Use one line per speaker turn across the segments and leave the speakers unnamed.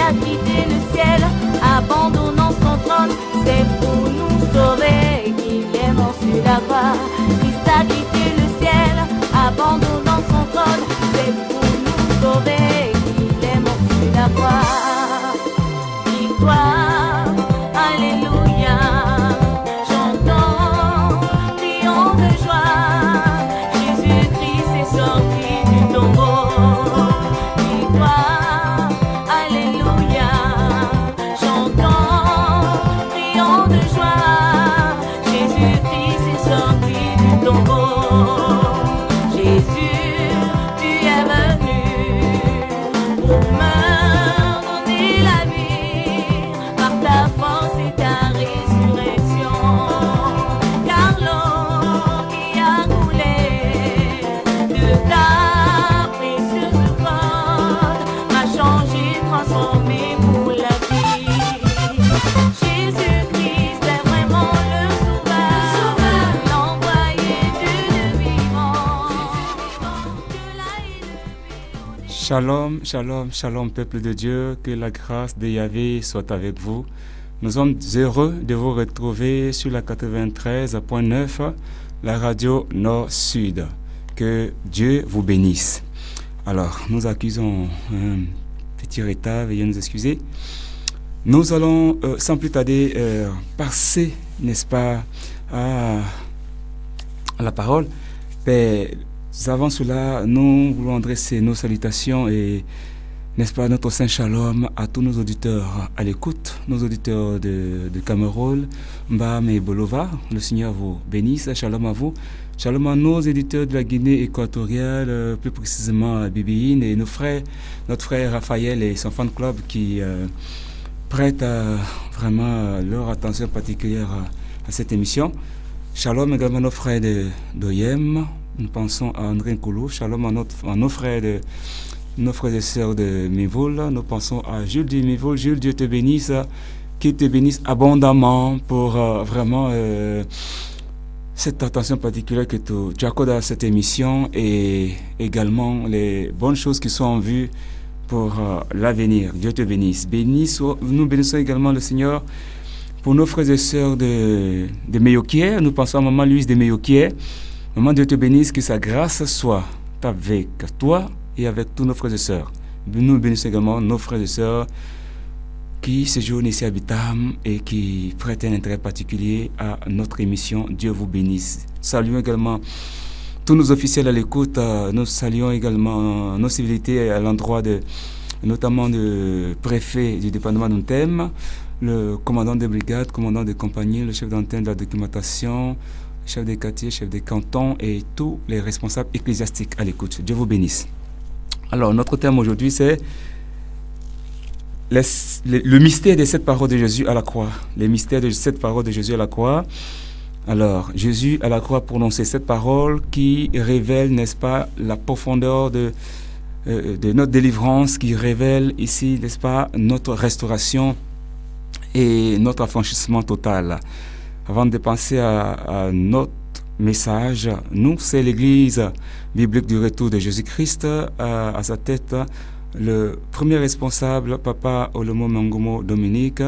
a quitté le ciel, abandonnant son trône. C'est pour nous sauver qu'il est mort sur la croix. Christ a quitté le ciel, abandonnant son trône. C'est pour nous sauver qu'il est mort sur la croix. Victoire, alléluia. Chantons, crions de joie. Jésus-Christ est sorti du tombeau. Victoire, alléluia. Chantons, crions de joie. Jésus-Christ est sorti du tombeau. Jésus, tu es venu pour me donner la vie par ta force et ta résurrection. Car l'eau qui a coulé de ta précieuse croix m'a changé, transformé pour la vie. Jésus-Christ est vraiment le sauveur, l'envoyé du Dieu vivant. Que l'a élevé.
Shalom, shalom, shalom, peuple de Dieu, que la grâce de Yahvé soit avec vous. Nous sommes heureux de vous retrouver sur la 93.9, la radio Nord-Sud. Que Dieu vous bénisse. Alors, nous accusons un petit retard, veuillez nous excuser. Nous allons, sans plus tarder, passer, n'est-ce pas, à la parole. Mais avant cela, nous voulons adresser nos salutations et, n'est-ce pas, notre Saint Shalom à tous nos auditeurs à l'écoute, nos auditeurs de Cameroun, Mbam et Bolova. Le Seigneur vous bénisse. Shalom à vous. Shalom à nos éditeurs de la Guinée équatoriale, plus précisément à Bibéine, et notre frère Raphaël et son fan club qui prêtent vraiment leur attention particulière à cette émission. Shalom également à nos frères d'Oyem. Nous pensons à André Nkolo. Shalom à nos frères et sœurs de Mévoul. Nous pensons à Jules du Mévoul. Jules, Dieu te bénisse, qu'il te bénisse abondamment pour vraiment cette attention particulière que tu accordes à cette émission et également les bonnes choses qui sont en vue pour l'avenir. Dieu te bénisse. Nous bénissons également le Seigneur pour nos frères et sœurs de Meyokier. Nous pensons à Maman Louise de Meyokier. Maman, Dieu te bénisse, que sa grâce soit avec toi et avec tous nos frères et sœurs. Nous bénissons également nos frères et sœurs qui séjournent ici à Bitam et qui prêtent un intérêt particulier à notre émission. Dieu vous bénisse. Saluons également tous nos officiels à l'écoute. Nous saluons également nos civilités à l'endroit notamment du préfet du département d'Ontem, le commandant de brigade, commandant de compagnie, le chef d'antenne de la documentation, chef des quartiers, chef des cantons et tous les responsables ecclésiastiques à l'écoute. Dieu vous bénisse. Alors, notre thème aujourd'hui, c'est le mystère de cette parole de Jésus à la croix. Le mystère de cette parole de Jésus à la croix. Alors, Jésus à la croix prononçait cette parole qui révèle, n'est-ce pas, la profondeur de notre délivrance, qui révèle ici, n'est-ce pas, notre restauration et notre affranchissement total. Avant de penser à notre message, nous, c'est l'Église biblique du retour de Jésus-Christ, à sa tête, le premier responsable, Papa Olomo Mangomo Dominique.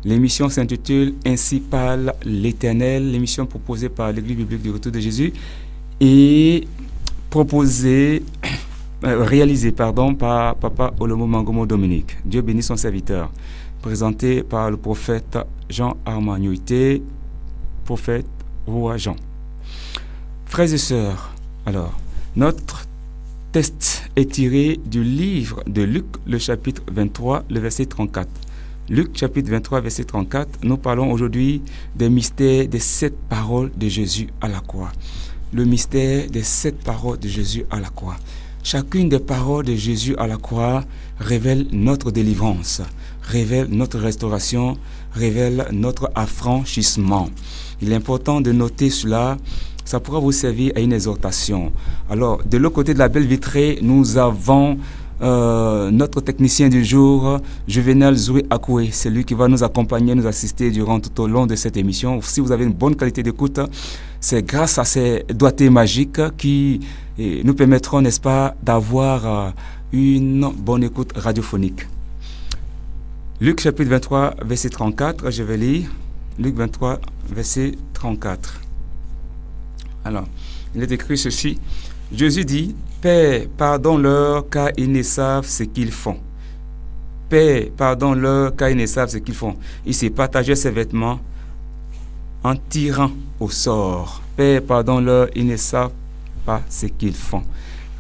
L'émission s'intitule Ainsi parle l'Éternel, l'émission proposée par l'Église biblique du retour de Jésus et réalisée par Papa Olomo Mangomo Dominique. Dieu bénit son serviteur. Présenté par le prophète Jean Armagnoïté, prophète roi Jean. Frères et sœurs, alors, notre texte est tiré du livre de Luc, le chapitre 23, le verset 34. Luc, chapitre 23, verset 34, nous parlons aujourd'hui des mystères des 7 paroles de Jésus à la croix. Le mystère des 7 paroles de Jésus à la croix. Chacune des paroles de Jésus à la croix révèle notre délivrance, révèle notre restauration, révèle notre affranchissement. Il est important de noter cela, ça pourra vous servir à une exhortation. Alors, de l'autre côté de la belle vitrée, nous avons notre technicien du jour, Juvenal Zoué Akoué. C'est lui qui va nous accompagner, nous assister durant tout au long de cette émission. Si vous avez une bonne qualité d'écoute, c'est grâce à ces doigtés magiques qui nous permettront, n'est-ce pas, d'avoir une bonne écoute radiophonique. Luc chapitre 23, verset 34, je vais lire. Luc 23, verset 34. Alors, il est écrit ceci. Jésus dit, « Père, pardonne-leur, car ils ne savent ce qu'ils font. » Père, pardonne-leur, car ils ne savent ce qu'ils font. Il s'est partagé ses vêtements en tirant au sort. Père, pardonne-leur, ils ne savent pas ce qu'ils font.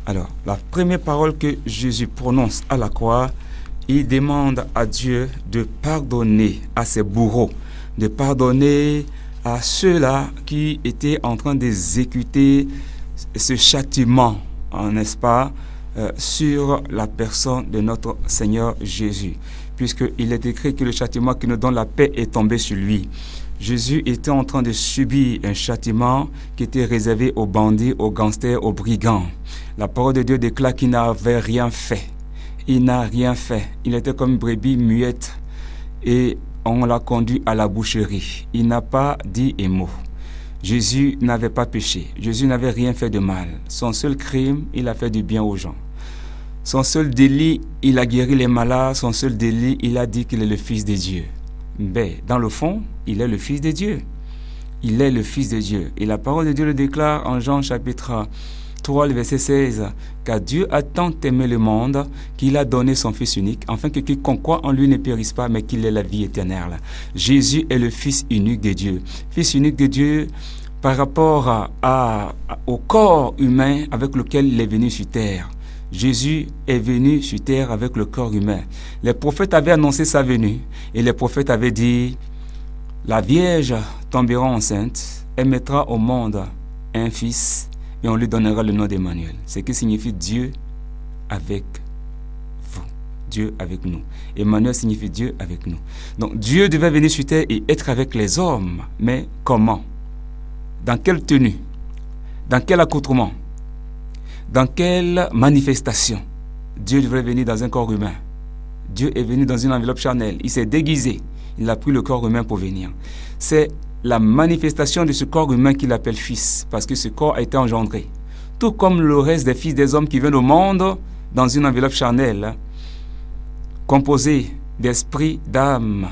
Alors, la première parole que Jésus prononce à la croix, il demande à Dieu de pardonner à ses bourreaux, de pardonner à ceux-là qui étaient en train d'exécuter ce châtiment, n'est-ce pas, sur la personne de notre Seigneur Jésus, puisqu'il est écrit que le châtiment qui nous donne la paix est tombé sur lui. Jésus était en train de subir un châtiment qui était réservé aux bandits, aux gangsters, aux brigands. La parole de Dieu déclare qu'il n'avait rien fait. Il n'a rien fait. Il était comme une brebis muette et on l'a conduit à la boucherie. Il n'a pas dit un mot. Jésus n'avait pas péché. Jésus n'avait rien fait de mal. Son seul crime, il a fait du bien aux gens. Son seul délit, il a guéri les malades. Son seul délit, il a dit qu'il est le Fils de Dieu. Mais dans le fond, il est le Fils de Dieu. Il est le Fils de Dieu. Et la parole de Dieu le déclare en Jean chapitre 3, le verset 16, « Car Dieu a tant aimé le monde qu'il a donné son Fils unique, afin que quiconque croit en lui ne périsse pas, mais qu'il ait la vie éternelle. » Jésus est le Fils unique de Dieu. Fils unique de Dieu par rapport au corps humain avec lequel il est venu sur terre. Jésus est venu sur terre avec le corps humain. Les prophètes avaient annoncé sa venue et les prophètes avaient dit, « La Vierge tombera enceinte, elle mettra au monde un fils et on lui donnera le nom d'Emmanuel. » Ce qui signifie Dieu avec vous, Dieu avec nous. Emmanuel signifie Dieu avec nous. Donc Dieu devait venir sur terre et être avec les hommes. Mais comment? Dans quelle tenue? Dans quel accoutrement? Dans quelle manifestation? Dieu devrait venir dans un corps humain. Dieu est venu dans une enveloppe charnelle. Il s'est déguisé. Il a pris le corps humain pour venir. C'est la manifestation de ce corps humain qu'il appelle fils, parce que ce corps a été engendré. Tout comme le reste des fils des hommes qui viennent au monde dans une enveloppe charnelle, composée d'esprit, d'âme,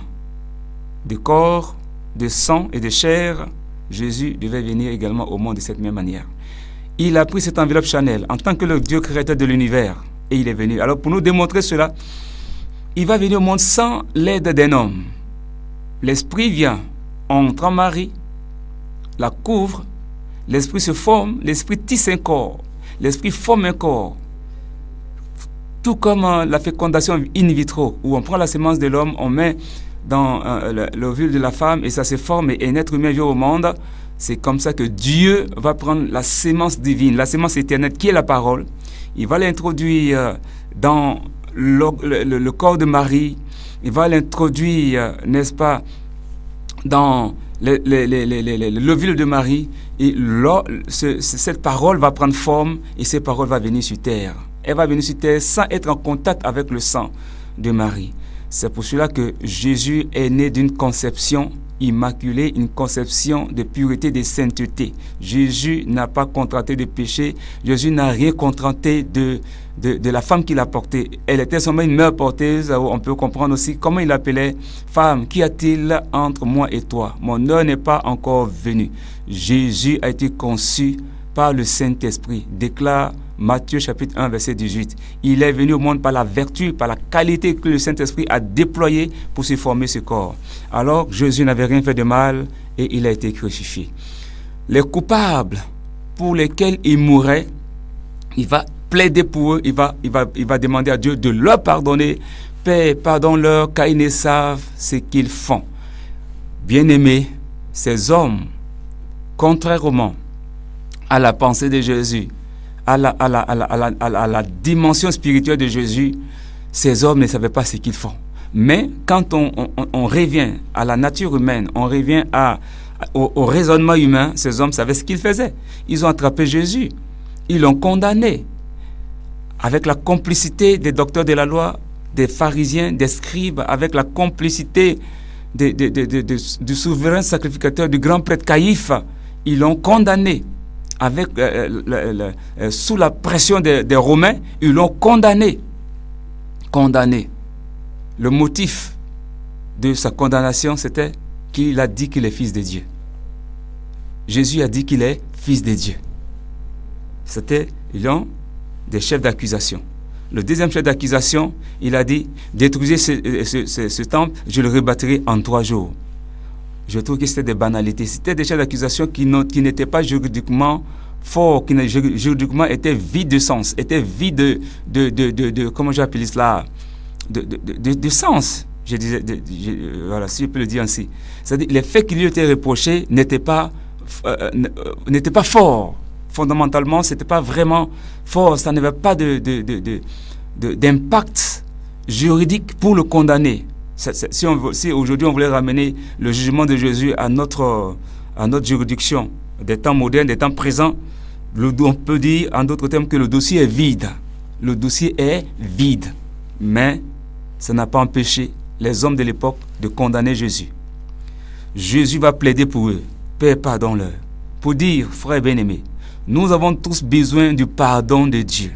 de corps, de sang et de chair, Jésus devait venir également au monde de cette même manière. Il a pris cette enveloppe charnelle en tant que le Dieu créateur de l'univers et il est venu. Alors pour nous démontrer cela, il va venir au monde sans l'aide d'un homme. L'Esprit vient, entre en Marie, la couvre, l'Esprit se forme, l'Esprit tisse un corps, l'Esprit forme un corps. Tout comme la fécondation in vitro, où on prend la sémence de l'homme, on met dans l'ovule de la femme et ça se forme et un être humain vient au monde. C'est comme ça que Dieu va prendre la sémence divine, la sémence éternelle qui est la parole. Il va l'introduire dans le corps de Marie. Il va l'introduire, n'est-ce pas, dans l'ovule de Marie. Et cette parole va prendre forme et cette parole va venir sur terre. Elle va venir sur terre sans être en contact avec le sang de Marie. C'est pour cela que Jésus est né d'une conception immaculée, une conception de pureté, de sainteté. Jésus n'a pas contracté de péché. Jésus n'a rien contracté de la femme qu'il a portée. Elle était seulement une mère porteuse. On peut comprendre aussi comment il appelait « Femme, qu'y a-t-il entre moi et toi? Mon heure n'est pas encore venue. » Jésus a été conçu par le Saint-Esprit, déclare Matthieu chapitre 1 verset 18. Il est venu au monde par la vertu, par la qualité que le Saint-Esprit a déployée pour se former ce corps. Alors Jésus n'avait rien fait de mal et il a été crucifié. Les coupables pour lesquels il mourrait, il va plaider pour eux, il va demander à Dieu de leur pardonner. Père, pardonne-leur car ils ne savent ce qu'ils font. Bien-aimés, ces hommes, contrairement à la pensée de Jésus, à la dimension spirituelle de Jésus, ces hommes ne savaient pas ce qu'ils font. Mais quand on revient à la nature humaine, on revient au raisonnement humain, ces hommes savaient ce qu'ils faisaient. Ils ont attrapé Jésus, ils l'ont condamné, avec la complicité des docteurs de la loi, des pharisiens, des scribes, avec la complicité du souverain sacrificateur, du grand prêtre Caïphe. Ils l'ont condamné. Sous la pression des Romains, ils l'ont condamné. Le motif de sa condamnation, c'était qu'il a dit qu'il est fils de Dieu. Jésus a dit qu'il est fils de Dieu. C'était l'un des chefs d'accusation. Le deuxième chef d'accusation, il a dit, détruisez ce temple, je le rebâtirai en 3 jours. Je trouve que c'était des banalités. C'était des chefs d'accusation qui n'étaient pas juridiquement forts, qui juridiquement étaient vides de sens, étaient vides de comment j'ai appelé cela, de sens. Je disais, voilà, si je peux le dire ainsi. C'est-à-dire, les faits qui lui étaient reprochés n'étaient pas forts. Fondamentalement, ce n'était pas vraiment fort. Ça n'avait pas d'impact juridique pour le condamner. Si aujourd'hui on voulait ramener le jugement de Jésus à notre juridiction, des temps modernes, des temps présents, on peut dire en d'autres termes que le dossier est vide. Le dossier est vide. Mais ça n'a pas empêché les hommes de l'époque de condamner Jésus. Jésus va plaider pour eux. Père, pardonne-leur. Pour dire, frères bien-aimés, nous avons tous besoin du pardon de Dieu.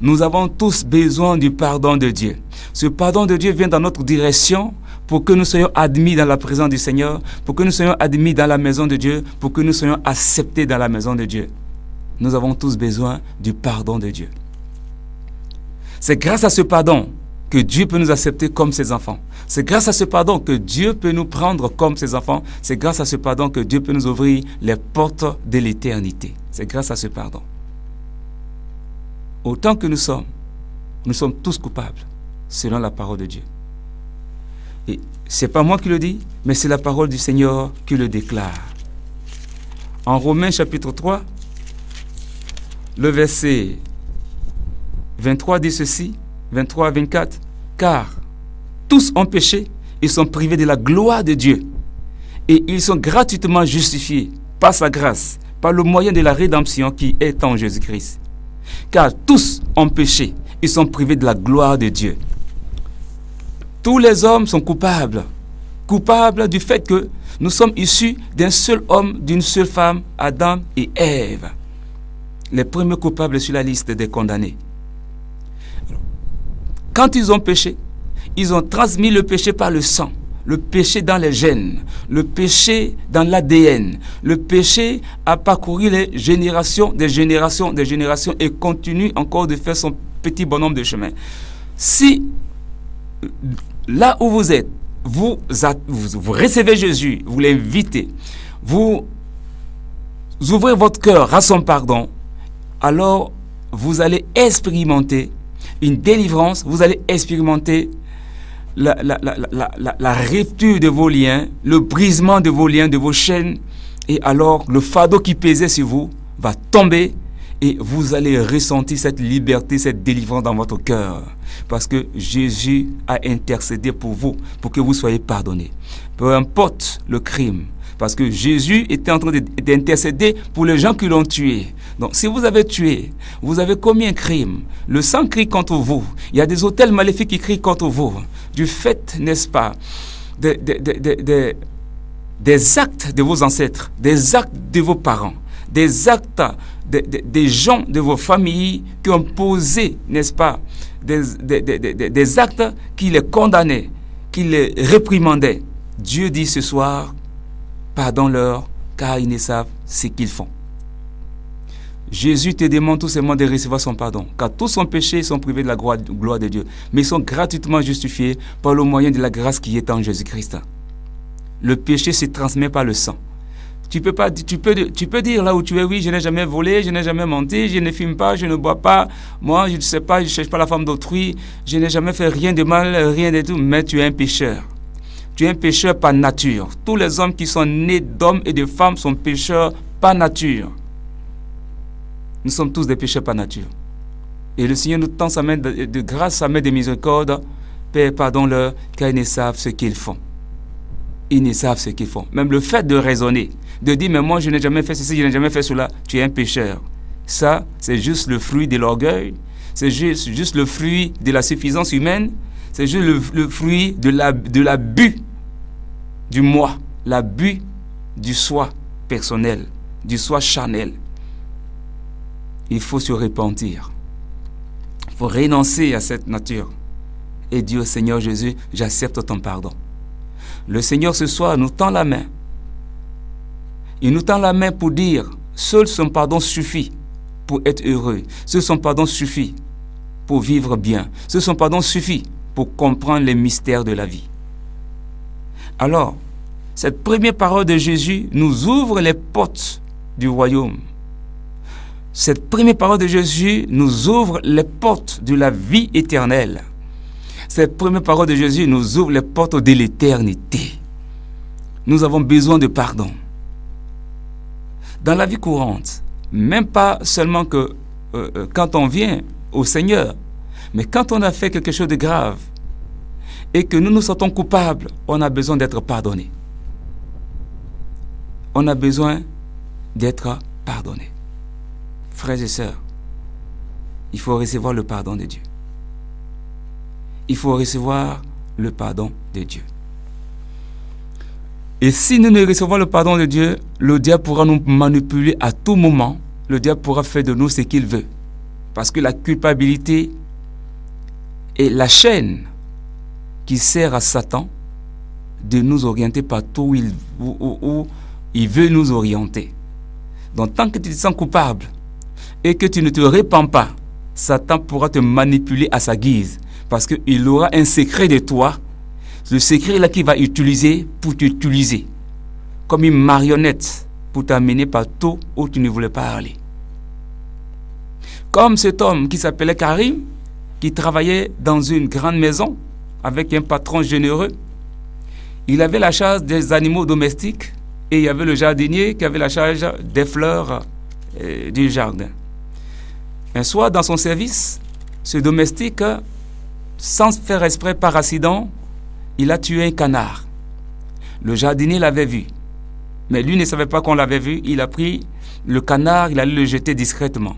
Nous avons tous besoin du pardon de Dieu. Ce pardon de Dieu vient dans notre direction pour que nous soyons admis dans la présence du Seigneur, pour que nous soyons admis dans la maison de Dieu, pour que nous soyons acceptés dans la maison de Dieu. Nous avons tous besoin du pardon de Dieu. C'est grâce à ce pardon que Dieu peut nous accepter comme ses enfants. C'est grâce à ce pardon que Dieu peut nous prendre comme ses enfants. C'est grâce à ce pardon que Dieu peut nous ouvrir les portes de l'éternité. C'est grâce à ce pardon. Autant que nous sommes tous coupables, selon la parole de Dieu. Et ce n'est pas moi qui le dis, mais c'est la parole du Seigneur qui le déclare. En Romains chapitre 3, le verset 23 dit ceci, 23 à 24, car tous ont péché et sont privés de la gloire de Dieu. Et ils sont gratuitement justifiés par sa grâce, par le moyen de la rédemption qui est en Jésus-Christ. Car tous ont péché et sont privés de la gloire de Dieu. Tous les hommes sont coupables du fait que nous sommes issus d'un seul homme, d'une seule femme, Adam et Ève. Les premiers coupables sur la liste des condamnés. Quand ils ont péché, ils ont transmis le péché par le sang, le péché dans les gènes, le péché dans l'ADN. Le péché a parcouru les générations, des générations et continue encore de faire son petit bonhomme de chemin. Si là où vous êtes, vous recevez Jésus, vous l'invitez, vous ouvrez votre cœur à son pardon, alors vous allez expérimenter une délivrance, vous allez expérimenter la rupture de vos liens, le brisement de vos liens, de vos chaînes, et alors le fardeau qui pesait sur vous va tomber et vous allez ressentir cette liberté, cette délivrance dans votre cœur. Parce que Jésus a intercédé pour vous, pour que vous soyez pardonnés. Peu importe le crime. Parce que Jésus était en train d'intercéder pour les gens qui l'ont tué. Donc, si vous avez tué, vous avez commis un crime. Le sang crie contre vous. Il y a des autels maléfiques qui crient contre vous. Du fait, n'est-ce pas, des actes de vos ancêtres, des actes de vos parents, des actes des gens de vos familles qui ont posé, n'est-ce pas, des actes qui les condamnaient, qui les réprimandaient. Dieu dit ce soir, pardonne-leur, car ils ne savent ce qu'ils font. Jésus te demande tout simplement de recevoir son pardon, car tous sont péchés et sont privés de la gloire de Dieu, mais ils sont gratuitement justifiés par le moyen de la grâce qui est en Jésus-Christ. Le péché se transmet par le sang. Tu peux dire là où tu es, oui, je n'ai jamais volé, je n'ai jamais menti, je ne fume pas, je ne bois pas, moi je ne sais pas, je ne cherche pas la femme d'autrui, je n'ai jamais fait rien de mal, rien de tout, mais tu es un pécheur. Tu es un pécheur par nature. Tous les hommes qui sont nés d'hommes et de femmes sont pécheurs par nature. Nous sommes tous des pécheurs par nature. Et le Seigneur nous tend sa main de grâce, sa main de miséricorde. Père, pardonne-leur, car ils ne savent ce qu'ils font. Ils ne savent ce qu'ils font. Même le fait de raisonner, de dire, mais moi je n'ai jamais fait ceci, je n'ai jamais fait cela, tu es un pécheur. Ça, c'est juste le fruit de l'orgueil, c'est juste le fruit de la suffisance humaine, c'est juste le fruit de l'abus du moi, l'abus du soi personnel, du soi charnel. Il faut se repentir. Il faut renoncer à cette nature et dire au Seigneur Jésus, j'accepte ton pardon.
Le Seigneur ce soir nous tend la main. Il nous tend la main pour dire, seul son pardon suffit pour être heureux. Seul son pardon suffit pour vivre bien. Seul son pardon suffit pour comprendre les mystères de la vie. Alors, cette première parole de Jésus nous ouvre les portes du royaume. Cette première parole de Jésus nous ouvre les portes de la vie éternelle. Cette première parole de Jésus nous ouvre les portes de l'éternité. Nous avons besoin de pardon. Dans la vie courante, même pas seulement que quand on vient au Seigneur, mais quand on a fait quelque chose de grave et que nous nous sentons coupables, on a besoin d'être pardonné. On a besoin d'être pardonné. Frères et sœurs, il faut recevoir le pardon de Dieu. Il faut recevoir le pardon de Dieu. Et si nous ne recevons le pardon de Dieu, le diable pourra nous manipuler à tout moment. Le diable pourra faire de nous ce qu'il veut. Parce que la culpabilité est la chaîne qui sert à Satan de nous orienter partout où il veut nous orienter. Donc tant que tu te sens coupable et que tu ne te répands pas, Satan pourra te manipuler à sa guise. Parce qu'il aura un secret de toi. Le secret là qu'il va utiliser pour t'utiliser. Comme une marionnette pour t'amener partout où tu ne voulais pas aller. Comme cet homme qui s'appelait Karim, qui travaillait dans une grande maison avec un patron généreux. Il avait la charge des animaux domestiques et il y avait le jardinier qui avait la charge des fleurs du jardin. Un soir, dans son service, ce domestique, sans faire exprès par accident, il a tué un canard. Le jardinier l'avait vu. Mais lui ne savait pas qu'on l'avait vu. Il a pris le canard, il allait le jeter discrètement.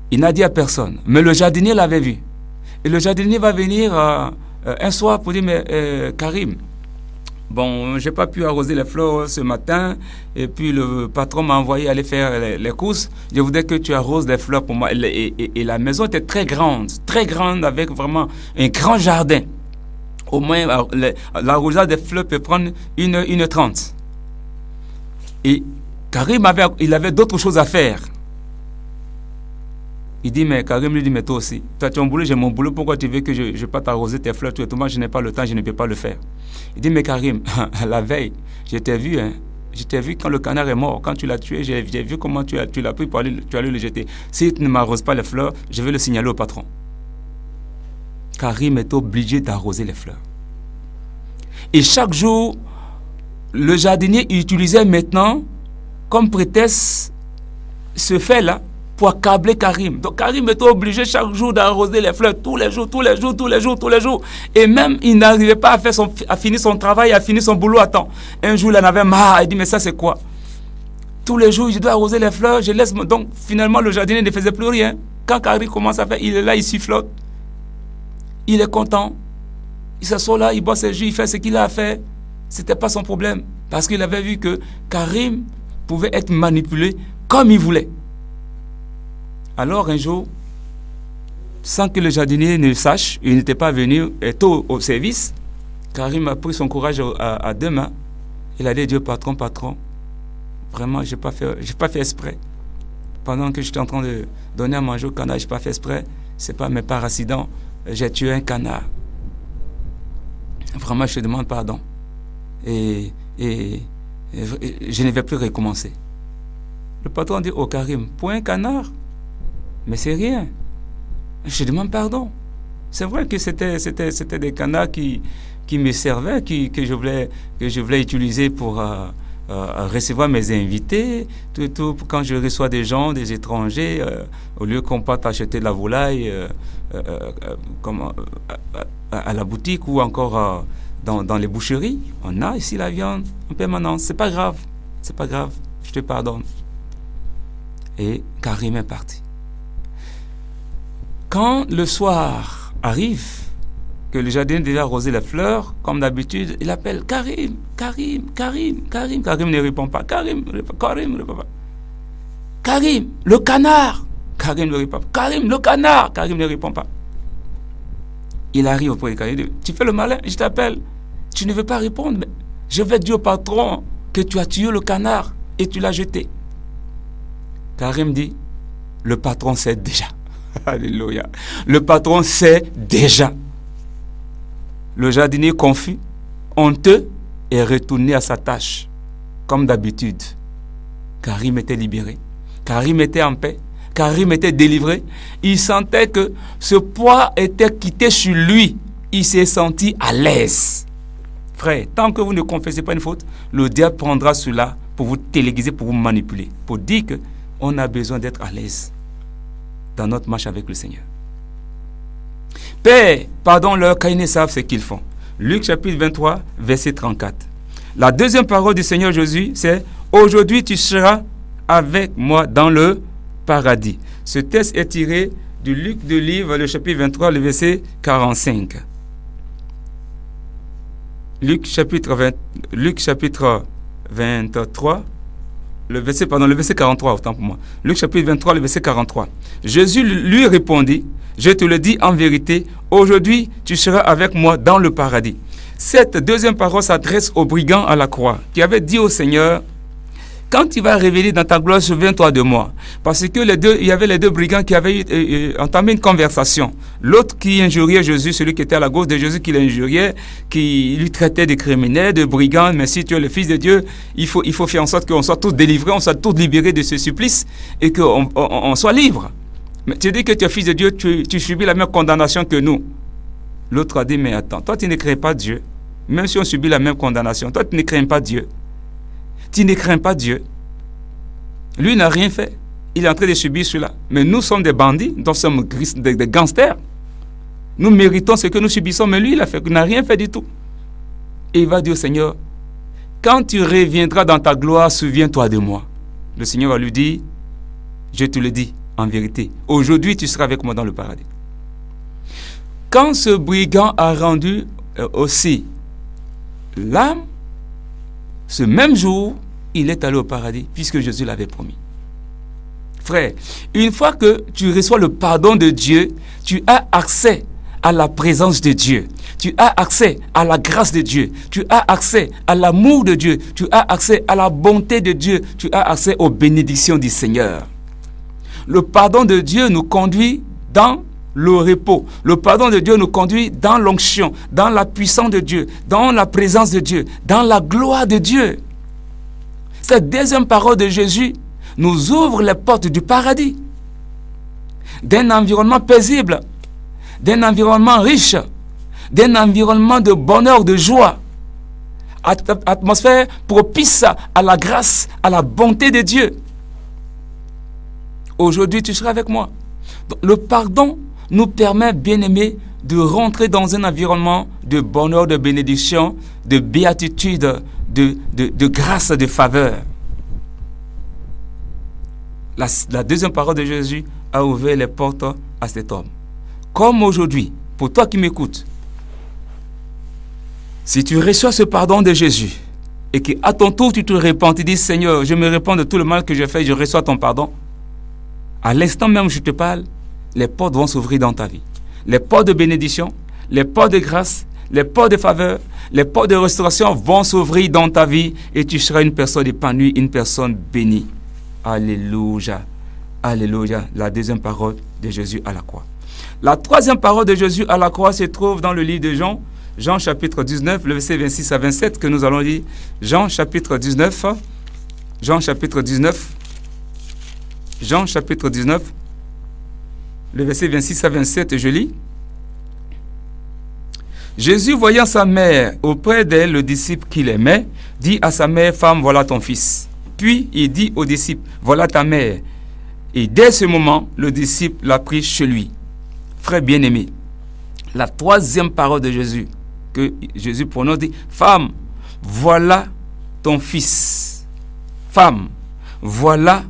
Il n'a dit à personne. Mais le jardinier l'avait vu. Et le jardinier va venir un soir pour dire, mais Karim, bon, je n'ai pas pu arroser les fleurs ce matin. Et puis le patron m'a envoyé aller faire les courses. Je voudrais que tu arroses les fleurs pour moi. Et la maison était très grande avec vraiment un grand jardin. Au moins, l'arrosage des fleurs peut prendre 1h30. Et Karim avait d'autres choses à faire. Il dit, mais Karim lui dit, mais toi aussi, toi tu as ton boulot, j'ai mon boulot, pourquoi tu veux que je ne pas t'arroser tes fleurs? Tout moi, je n'ai pas le temps, je ne peux pas le faire. Il dit, mais Karim, la veille, je t'ai vu quand le canard est mort, quand tu l'as tué, j'ai vu comment tu l'as pris pour aller le jeter. Si tu ne m'arroses pas les fleurs, je vais le signaler au patron. Karim est obligé d'arroser les fleurs. Et chaque jour, le jardinier utilisait maintenant comme prétexte ce fait-là pour accabler Karim. Donc Karim était obligé chaque jour d'arroser les fleurs, tous les jours. Et même, il n'arrivait pas à finir son travail, à finir son boulot à temps. Un jour, il en avait marre. Il dit, mais ça c'est quoi? Tous les jours, je dois arroser les fleurs, je laisse... Donc finalement, le jardinier ne faisait plus rien. Quand Karim commence à faire, il est là, il sifflote. Il est content. Il s'assoit là, il boit ses jus, il fait ce qu'il a à faire. Ce n'était pas son problème. Parce qu'il avait vu que Karim pouvait être manipulé comme il voulait. Alors un jour, sans que le jardinier ne le sache, il n'était pas venu tôt au service, Karim a pris son courage à deux mains. Il a dit, Dieu, patron, vraiment, je n'ai pas fait exprès. Pendant que j'étais en train de donner à manger au canard, je n'ai pas fait exprès. Ce n'est pas mes par accident. J'ai tué un canard. Vraiment, je te demande pardon. Et je ne vais plus recommencer. Le patron dit, oh Karim, pour un canard, mais c'est rien. Je demande pardon. C'est vrai que c'était des canards qui me servaient, que je voulais utiliser pour recevoir mes invités. Tout, quand je reçois des gens, des étrangers, au lieu qu'on parte acheter de la volaille à la boutique ou encore dans les boucheries, on a ici la viande en permanence. C'est pas grave, je te pardonne. Et Karim est parti. Quand le soir arrive, que le jardinier devait arroser les fleurs, comme d'habitude, il appelle Karim. Karim ne répond pas. Karim ne répond pas. Karim, le canard. Karim ne répond pas. Karim, le canard. Karim ne répond pas. Il arrive auprès de Karim. Tu fais le malin, je t'appelle. Tu ne veux pas répondre, mais je vais dire au patron que tu as tué le canard et tu l'as jeté. Karim dit, le patron sait déjà. Alléluia. Le patron sait déjà. Le jardinier confus, honteux, est retourné à sa tâche, comme d'habitude. Karim était libéré. Karim était en paix. Karim était délivré. Il sentait que ce poids était quitté sur lui. Il s'est senti à l'aise. Frère, tant que vous ne confessez pas une faute, le diable prendra cela pour vous téléguiser, pour vous manipuler, pour dire qu'on a besoin d'être à l'aise dans notre marche avec le Seigneur. Père, pardonne-leur car ils ne savent ce qu'ils font. Luc chapitre 23, verset 34. La deuxième parole du Seigneur Jésus, c'est « Aujourd'hui tu seras avec moi dans le paradis ». Ce texte est tiré du Luc de livre, le chapitre 23, le verset 45. Luc chapitre 23, le verset 43, autant pour moi. Luc chapitre 23, le verset 43. Jésus lui répondit, je te le dis en vérité, aujourd'hui tu seras avec moi dans le paradis. Cette deuxième parole s'adresse aux brigands à la croix, qui avaient dit au Seigneur, quand tu vas révéler dans ta gloire, souviens-toi de moi. Parce que il y avait les deux brigands qui avaient entamé une conversation. L'autre qui injuriait Jésus, celui qui était à la gauche de Jésus, qui l'injuriait, qui lui traitait de criminel, de brigand. Mais si tu es le Fils de Dieu, il faut faire en sorte qu'on soit tous délivrés, on soit tous libérés de ce supplice et qu'on soit libres. Mais tu dis que tu es Fils de Dieu, tu subis la même condamnation que nous. L'autre a dit, mais attends, toi tu ne crains pas Dieu. Même si on subit la même condamnation, toi tu ne crains pas Dieu. Tu ne crains pas Dieu. Lui n'a rien fait. Il est en train de subir cela. Mais nous sommes des bandits, nous sommes des gangsters. Nous méritons ce que nous subissons, mais lui, il n'a rien fait du tout. Et il va dire au Seigneur, quand tu reviendras dans ta gloire, souviens-toi de moi. Le Seigneur va lui dire, je te le dis en vérité, aujourd'hui tu seras avec moi dans le paradis. Quand ce brigand a rendu aussi l'âme, ce même jour, il est allé au paradis, puisque Jésus l'avait promis. Frère, une fois que tu reçois le pardon de Dieu, tu as accès à la présence de Dieu. Tu as accès à la grâce de Dieu. Tu as accès à l'amour de Dieu. Tu as accès à la bonté de Dieu. Tu as accès aux bénédictions du Seigneur. Le pardon de Dieu nous conduit dans le repos. Le pardon de Dieu nous conduit dans l'onction, dans la puissance de Dieu, dans la présence de Dieu, dans la gloire de Dieu. Cette deuxième parole de Jésus nous ouvre les portes du paradis, d'un environnement paisible, d'un environnement riche, d'un environnement de bonheur, de joie, atmosphère propice à la grâce, à la bonté de Dieu. Aujourd'hui, tu seras avec moi. Le pardon nous permet, bien-aimés, de rentrer dans un environnement de bonheur, de bénédiction, de béatitude, de grâce, de faveur. La deuxième parole de Jésus a ouvert les portes à cet homme. Comme aujourd'hui, pour toi qui m'écoutes, si tu reçois ce pardon de Jésus et qu'à ton tour tu te repens, tu dis Seigneur, je me repens de tout le mal que j'ai fait, je reçois ton pardon. À l'instant même où je te parle, les portes vont s'ouvrir dans ta vie. Les portes de bénédiction, les portes de grâce, les portes de faveur, les portes de restauration vont s'ouvrir dans ta vie et tu seras une personne épanouie, une personne bénie. Alléluia. Alléluia. La deuxième parole de Jésus à la croix. La troisième parole de Jésus à la croix se trouve dans le livre de Jean, Jean chapitre 19, le verset 26 à 27 que nous allons lire. Jean chapitre 19, Jean chapitre 19, Jean chapitre 19, le verset 26 à 27, je lis. Jésus, voyant sa mère auprès d'elle, le disciple qu'il aimait, dit à sa mère, femme, voilà ton fils. Puis il dit au disciple, voilà ta mère. Et dès ce moment, le disciple l'a pris chez lui. Frère bien-aimé, la troisième parole de Jésus que Jésus prononce dit, femme, voilà ton fils. Femme, voilà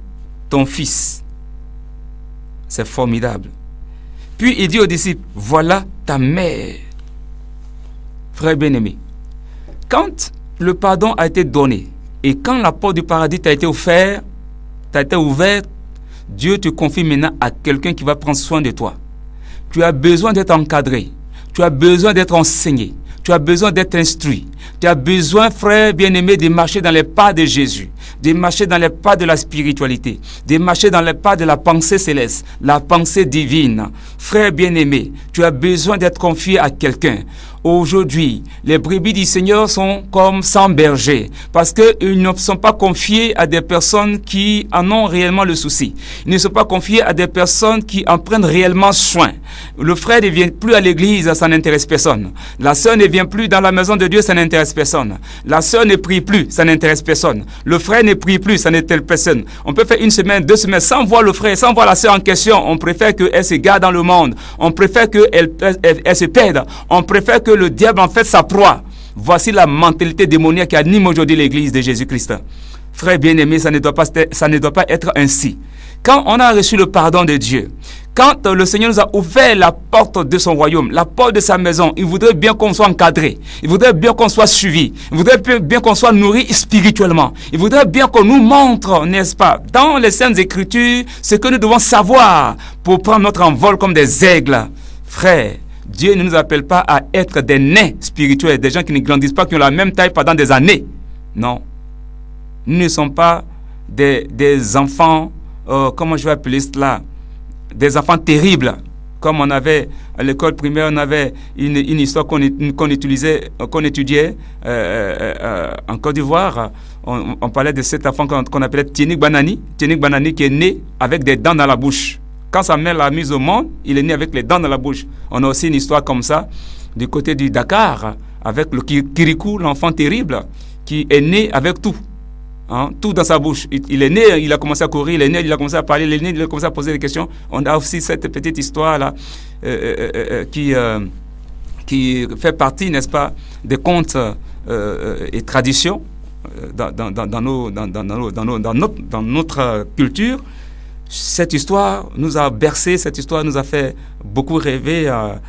ton fils. C'est formidable. Puis il dit aux disciples, voilà ta mère. Frère bien-aimé, quand le pardon a été donné et quand la porte du paradis t'a été ouverte, Dieu te confie maintenant à quelqu'un qui va prendre soin de toi. Tu as besoin d'être encadré, tu as besoin d'être enseigné, tu tu as besoin d'être instruit. Tu as besoin, frère bien-aimé, de marcher dans les pas de Jésus, de marcher dans les pas de la spiritualité, de marcher dans les pas de la pensée céleste, la pensée divine. Frère bien-aimé, tu as besoin d'être confié à quelqu'un. Aujourd'hui, les brebis du Seigneur sont comme sans berger parce qu'ils ne sont pas confiés à des personnes qui en ont réellement le souci. Ils ne sont pas confiés à des personnes qui en prennent réellement soin. Le frère ne vient plus à l'église, ça n'intéresse personne. La sœur ne vient plus dans la maison de Dieu, ça n'intéresse personne. La sœur ne prie plus, ça n'intéresse personne. Le frère ne prie plus, ça n'intéresse personne. On peut faire 1 semaine, 2 semaines sans voir le frère, sans voir la sœur en question. On préfère qu'elle se garde dans le monde. On préfère qu'elle se perde. On préfère que le diable en fait sa proie. Voici la mentalité démoniaque qui anime aujourd'hui l'église de Jésus-Christ. Frère bien-aimé, ça ne doit pas être ainsi. Quand on a reçu le pardon de Dieu, quand le Seigneur nous a ouvert la porte de son royaume, la porte de sa maison, il voudrait bien qu'on soit encadré, il voudrait bien qu'on soit suivi, il voudrait bien qu'on soit nourri spirituellement, il voudrait bien qu'on nous montre, n'est-ce pas, dans les Saintes Écritures, ce que nous devons savoir pour prendre notre envol comme des aigles. Frère, Dieu ne nous appelle pas à être des nains spirituels, des gens qui ne grandissent pas, qui ont la même taille pendant des années. Non. Nous ne sommes pas des enfants, comment je vais appeler cela, des enfants terribles. Comme on avait à l'école primaire, on avait une histoire qu'on étudiait en Côte d'Ivoire. On parlait de cet enfant qu'on appelait Tienik Banani. Tienik Banani qui est né avec des dents dans la bouche. Quand sa mère l'a mis au monde, il est né avec les dents dans la bouche. On a aussi une histoire comme ça du côté du Dakar avec le Kirikou, l'enfant terrible, qui est né avec tout. Hein, tout dans sa bouche. Il est né, il a commencé à courir, il est né, il a commencé à parler, il est né, il a commencé à poser des questions. On a aussi cette petite histoire-là qui fait partie, n'est-ce pas, des contes et traditions dans notre culture. Cette histoire nous a bercé, cette histoire nous a fait beaucoup rêver à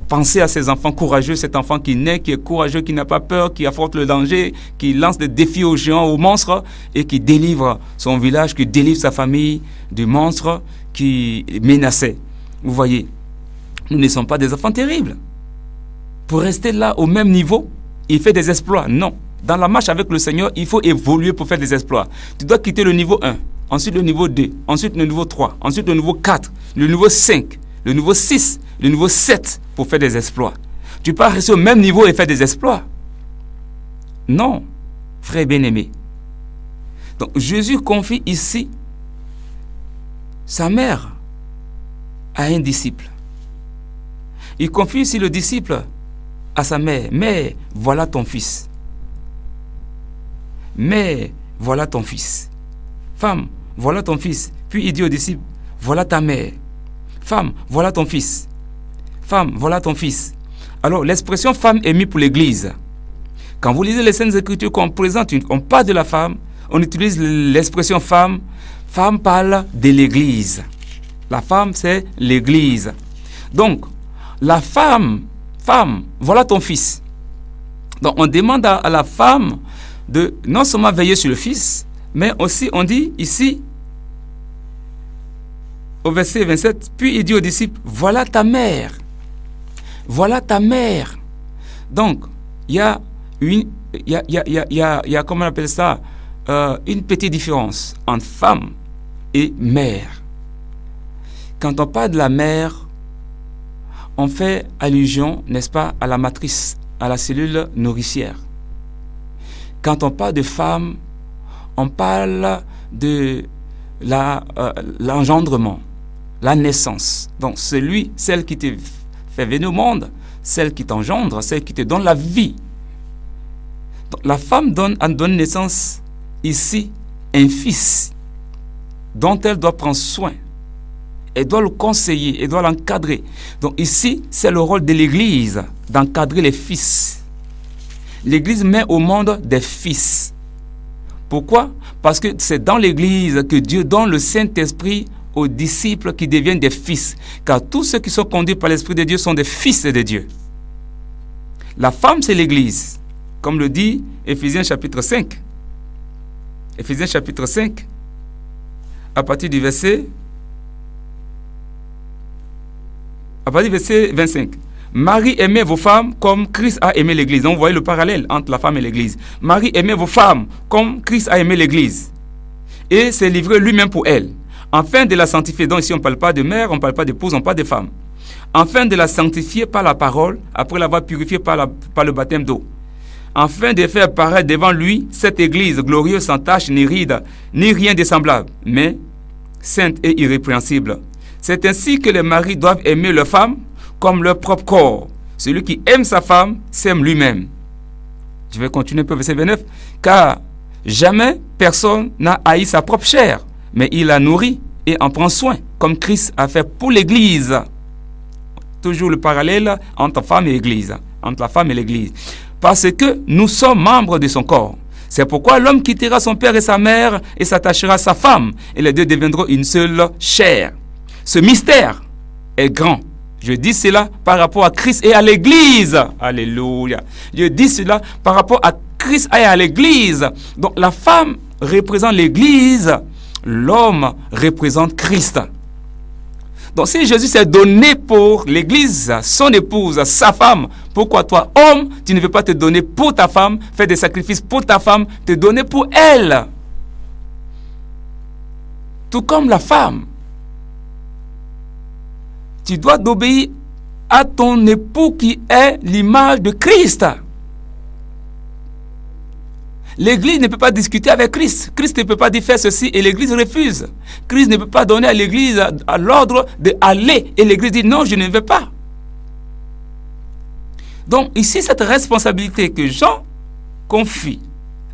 penser à ces enfants courageux, cet enfant qui naît, qui est courageux, qui n'a pas peur, qui affronte le danger, qui lance des défis aux géants, aux monstres et qui délivre son village, qui délivre sa famille du monstre qui menaçait. Vous voyez, nous ne sommes pas des enfants terribles. Pour rester là au même niveau, il fait des exploits. Non. Dans la marche avec le Seigneur, il faut évoluer pour faire des exploits. Tu dois quitter le niveau 1. Ensuite le niveau 2, ensuite le niveau 3, ensuite le niveau 4, le niveau 5, le niveau 6, le niveau 7 pour faire des exploits. Tu ne peux pas rester au même niveau et faire des exploits. Non, frère bien-aimé. Donc Jésus confie ici sa mère à un disciple. Il confie ici le disciple à sa mère. Mais voilà ton fils. Mais voilà ton fils. Femme, voilà ton fils. Puis il dit au disciple, voilà ta mère. Femme, voilà ton fils. Femme, voilà ton fils. Alors, l'expression femme est mise pour l'église. Quand vous lisez les Saintes Écritures qu'on présente, on parle de la femme, on utilise l'expression femme. Femme parle de l'église. La femme, c'est l'église. Donc, la femme, voilà ton fils. Donc, on demande à la femme de non seulement veiller sur le fils, mais aussi, on dit ici, au verset 27, puis il dit aux disciples, voilà ta mère. Voilà ta mère. Donc, il y a, comment on appelle ça, une petite différence entre femme et mère. Quand on parle de la mère, on fait allusion, n'est-ce pas, à la matrice, à la cellule nourricière. Quand on parle de femme, on parle de l'engendrement, la naissance. Donc, celle qui te fait venir au monde, celle qui t'engendre, celle qui te donne la vie. Donc, la femme donne naissance ici un fils dont elle doit prendre soin. Elle doit le conseiller, elle doit l'encadrer. Donc ici, c'est le rôle de l'Église d'encadrer les fils. L'Église met au monde des fils. Pourquoi? Parce que c'est dans l'Église que Dieu donne le Saint-Esprit aux disciples qui deviennent des fils. Car tous ceux qui sont conduits par l'Esprit de Dieu sont des fils de Dieu. La femme, c'est l'Église. Comme le dit Éphésiens chapitre 5. Éphésiens chapitre 5, à partir du verset 25. Marie, aimez vos femmes comme Christ a aimé l'Église. Donc, vous voyez le parallèle entre la femme et l'Église. Marie, aimez vos femmes comme Christ a aimé l'Église. Et s'est livré lui-même pour elle. Afin de la sanctifier. Donc, ici, on ne parle pas de mère, on ne parle pas d'épouse, on parle de femme. Afin de la sanctifier par la parole, après l'avoir purifiée par le baptême d'eau. Afin de faire paraître devant lui cette Église glorieuse, sans tache, ni ride, ni rien de semblable, mais sainte et irrépréhensible. C'est ainsi que les maris doivent aimer leurs femmes comme leur propre corps. Celui qui aime sa femme s'aime lui-même. Je vais continuer pour verset 29. Car jamais personne n'a haï sa propre chair, mais il la nourrit et en prend soin, comme Christ a fait pour l'Église. Toujours le parallèle entre femme et Église, entre la femme et l'Église. Parce que nous sommes membres de son corps. C'est pourquoi l'homme quittera son père et sa mère et s'attachera à sa femme, et les deux deviendront une seule chair. Ce mystère est grand. Je dis cela par rapport à Christ et à l'Église. Alléluia. Je dis cela par rapport à Christ et à l'Église. Donc la femme représente l'Église, l'homme représente Christ. Donc si Jésus s'est donné pour l'Église, son épouse, sa femme, pourquoi toi, homme, tu ne veux pas te donner pour ta femme, faire des sacrifices pour ta femme, te donner pour elle? Tout comme la femme, tu dois obéir à ton époux qui est l'image de Christ. L'Église ne peut pas discuter avec Christ. Christ ne peut pas dire faire ceci et l'Église refuse. Christ ne peut pas donner à l'Église à l'ordre d'aller et l'Église dit non, je ne veux pas. Donc ici, cette responsabilité que Jean confie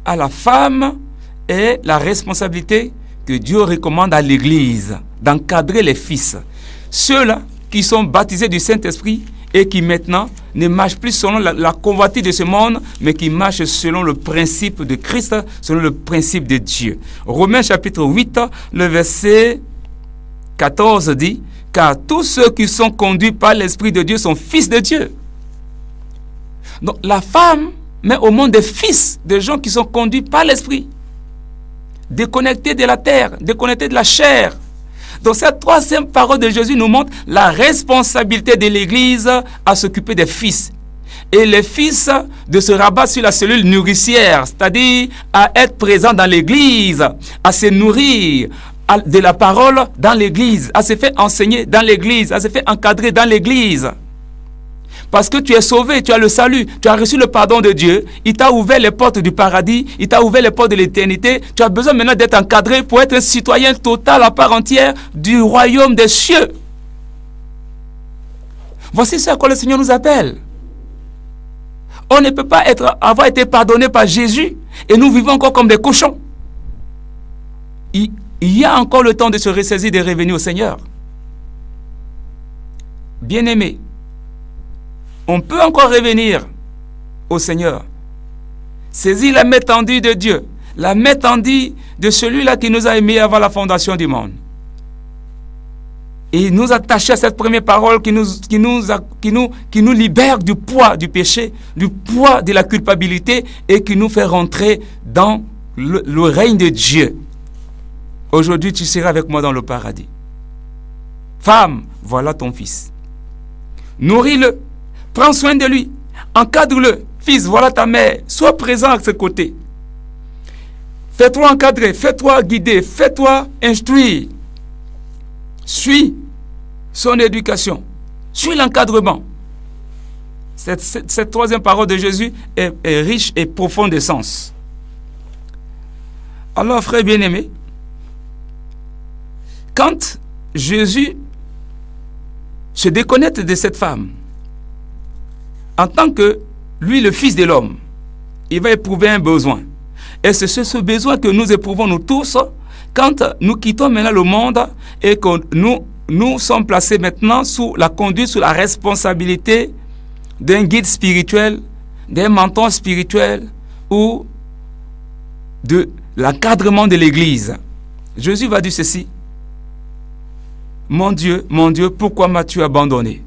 à la femme est la responsabilité que Dieu recommande à l'Église d'encadrer les fils. Ceux-là qui sont baptisés du Saint-Esprit et qui maintenant ne marchent plus selon la convoitise de ce monde, mais qui marchent selon le principe de Christ, selon le principe de Dieu. Romains chapitre 8, le verset 14 dit, « Car tous ceux qui sont conduits par l'Esprit de Dieu sont fils de Dieu. » Donc la femme met au monde des fils, des gens qui sont conduits par l'Esprit, déconnectés de la terre, déconnectés de la chair. Donc cette troisième parole de Jésus nous montre la responsabilité de l'Église à s'occuper des fils. Et les fils de se rabattre sur la cellule nourricière, c'est-à-dire à être présents dans l'Église, à se nourrir de la parole dans l'Église, à se faire enseigner dans l'Église, à se faire encadrer dans l'Église. Parce que tu es sauvé, tu as le salut, tu as reçu le pardon de Dieu, il t'a ouvert les portes du paradis, il t'a ouvert les portes de l'éternité, tu as besoin maintenant d'être encadré pour être un citoyen total à part entière du royaume des cieux. Voici ce à quoi le Seigneur nous appelle. On ne peut pas avoir été pardonné par Jésus et nous vivons encore comme des cochons. Il y a encore le temps de se ressaisir, de revenir au Seigneur. Bien-aimés, on peut encore revenir au Seigneur. Saisir la main tendue de Dieu, la main tendue de celui-là qui nous a aimés avant la fondation du monde. Et nous attacher à cette première parole qui nous libère du poids du péché, du poids de la culpabilité et qui nous fait rentrer dans le règne de Dieu. Aujourd'hui, tu seras avec moi dans le paradis. Femme, voilà ton fils. Nourris-le. Prends soin de lui, encadre-le. Fils, voilà ta mère, sois présent à ses côtés. Fais-toi encadrer, fais-toi guider, fais-toi instruire. Suis son éducation, suis l'encadrement. Cette troisième parole de Jésus est riche et profonde de sens. Alors, frères bien-aimés, quand Jésus se déconnecte de cette femme, en tant que lui, le Fils de l'homme, il va éprouver un besoin. Et c'est ce besoin que nous éprouvons nous tous quand nous quittons maintenant le monde et que nous sommes placés maintenant sous la conduite, sous la responsabilité d'un guide spirituel, d'un mentor spirituel ou de l'encadrement de l'Église. Jésus va dire ceci. Mon Dieu, pourquoi m'as-tu abandonné?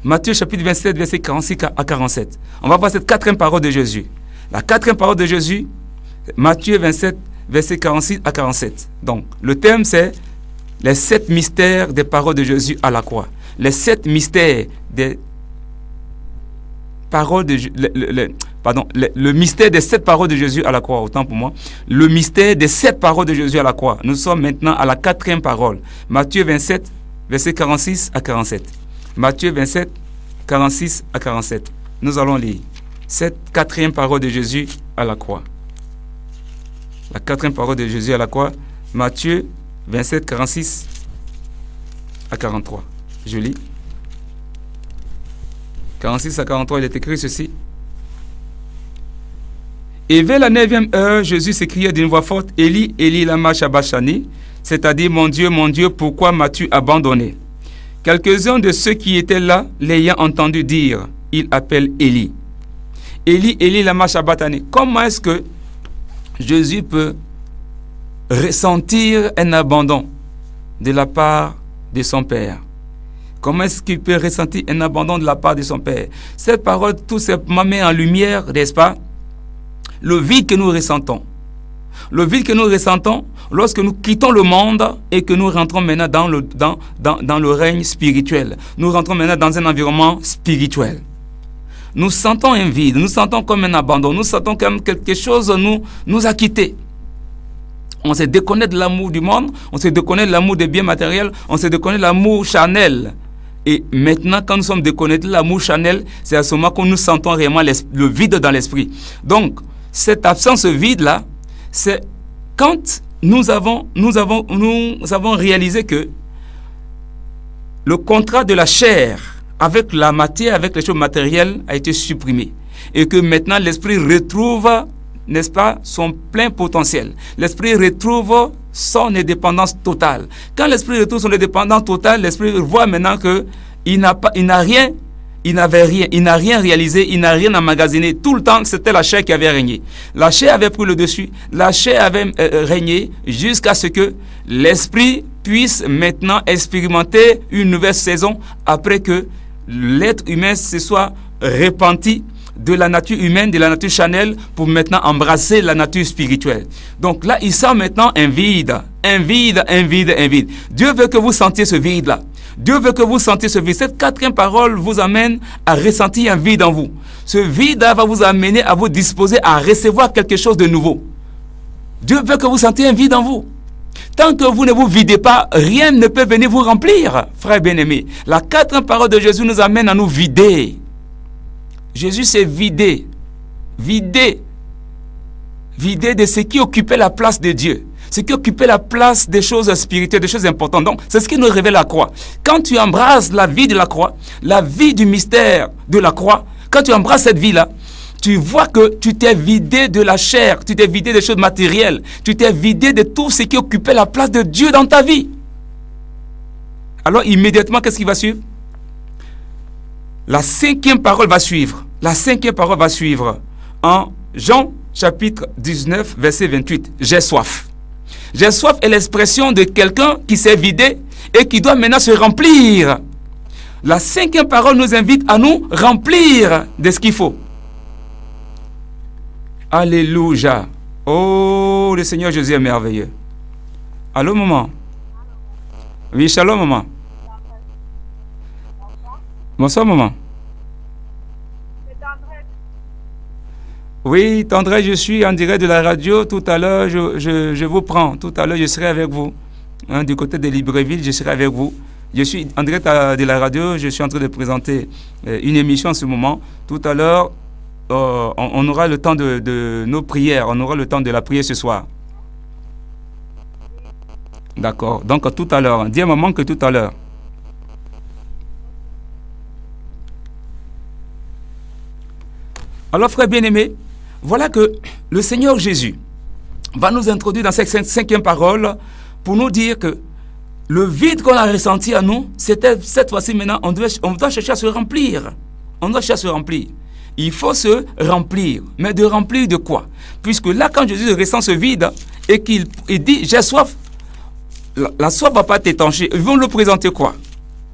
Matthieu chapitre 27, verset 46 à 47. On va voir cette quatrième parole de Jésus. La quatrième parole de Jésus, Matthieu 27, verset 46 à 47. Donc, le thème c'est les 7 mystères des paroles de Jésus à la croix. les 7 mystères des paroles de le mystère des 7 paroles de Jésus à la croix, autant pour moi. Le mystère des 7 paroles de Jésus à la croix. Nous sommes maintenant à la 4e parole. Matthieu 27, versets 46 à 47. Matthieu 27, 46 à 47. Nous allons lire cette 4e parole de Jésus à la croix. La 4e parole de Jésus à la croix, Matthieu 27, 46 à 43. Je lis. 46 à 43, il est écrit ceci. Et vers la 9e heure, Jésus s'écria d'une voix forte, Élie, Élie, lama sabachthani, c'est-à-dire, mon Dieu, pourquoi m'as-tu abandonné? Quelques-uns de ceux qui étaient là, l'ayant entendu dire, il appelle Élie. Élie, Élie, lama sabachthani. Comment est-ce que Jésus peut ressentir un abandon de la part de son Père? Comment est-ce qu'il peut ressentir un abandon de la part de son Père? Cette parole tout simplement met en lumière, n'est-ce pas, le vide que nous ressentons. Le vide que nous ressentons lorsque nous quittons le monde et que nous rentrons maintenant dans le règne spirituel. Nous rentrons maintenant dans un environnement spirituel. Nous sentons un vide, nous sentons comme un abandon, nous sentons comme quelque chose nous a quittés. On se déconnecte de l'amour du monde, on se déconnecte de l'amour des biens matériels, on se déconnecte de l'amour charnel. Et maintenant, quand nous sommes déconnectés de l'amour charnel, c'est à ce moment que nous sentons réellement le vide dans l'esprit. Donc, cette absence vide-là, c'est quand nous avons réalisé que le contrat de la chair avec la matière, avec les choses matérielles, a été supprimé. Et que maintenant, l'esprit retrouve, n'est-ce pas, son plein potentiel. L'esprit retrouve son indépendance totale. Quand l'esprit retrouve son indépendance totale, l'esprit voit maintenant qu'il n'a rien réalisé, il n'a rien emmagasiné. Tout le temps, c'était la chair qui avait régné. La chair avait pris le dessus, la chair avait régné jusqu'à ce que l'esprit puisse maintenant expérimenter une nouvelle saison après que l'être humain se soit repenti de la nature humaine, de la nature charnelle, pour maintenant embrasser la nature spirituelle. Donc là, il sent maintenant un vide. Dieu veut que vous sentiez ce vide-là. Dieu veut que vous sentiez ce vide. Cette 4e parole vous amène à ressentir un vide en vous. Ce vide-là va vous amener à vous disposer à recevoir quelque chose de nouveau. Dieu veut que vous sentiez un vide en vous. Tant que vous ne vous videz pas, rien ne peut venir vous remplir, frère bien-aimé. La 4e parole de Jésus nous amène à nous vider. Jésus s'est vidé de ce qui occupait la place de Dieu, ce qui occupait la place des choses spirituelles, des choses importantes. Donc, c'est ce qui nous révèle la croix. Quand tu embrasses la vie de la croix, la vie du mystère de la croix, quand tu embrasses cette vie-là, tu vois que tu t'es vidé de la chair, tu t'es vidé des choses matérielles, tu t'es vidé de tout ce qui occupait la place de Dieu dans ta vie. Alors, immédiatement, qu'est-ce qui va suivre? La 5e parole va suivre. La 5e parole va suivre en Jean chapitre 19, verset 28. J'ai soif. J'ai soif est l'expression de quelqu'un qui s'est vidé et qui doit maintenant se remplir. La 5e parole nous invite à nous remplir de ce qu'il faut. Alléluia. Oh, le Seigneur Jésus est merveilleux. Allô, maman? Oui, shalom, maman. Bonsoir, maman. Oui, Tendresse, je suis en direct de la radio. Tout à l'heure, je vous prends. Tout à l'heure, je serai avec vous. Du côté de Libreville, je serai avec vous. Je suis en direct de la radio. Je suis en train de présenter une émission en ce moment. Tout à l'heure, on aura le temps de nos prières. On aura le temps de la prière ce soir. D'accord. Donc, tout à l'heure. Dis à maman que tout à l'heure. Alors, frère bien-aimé, voilà que le Seigneur Jésus va nous introduire dans cette 5e parole pour nous dire que le vide qu'on a ressenti à nous, c'était cette fois-ci maintenant, on doit chercher à se remplir. On doit chercher à se remplir. Il faut se remplir. Mais de remplir de quoi? Puisque là, quand Jésus ressent ce vide et qu'il dit, j'ai soif, la soif ne va pas t'étancher. Ils vont le présenter quoi?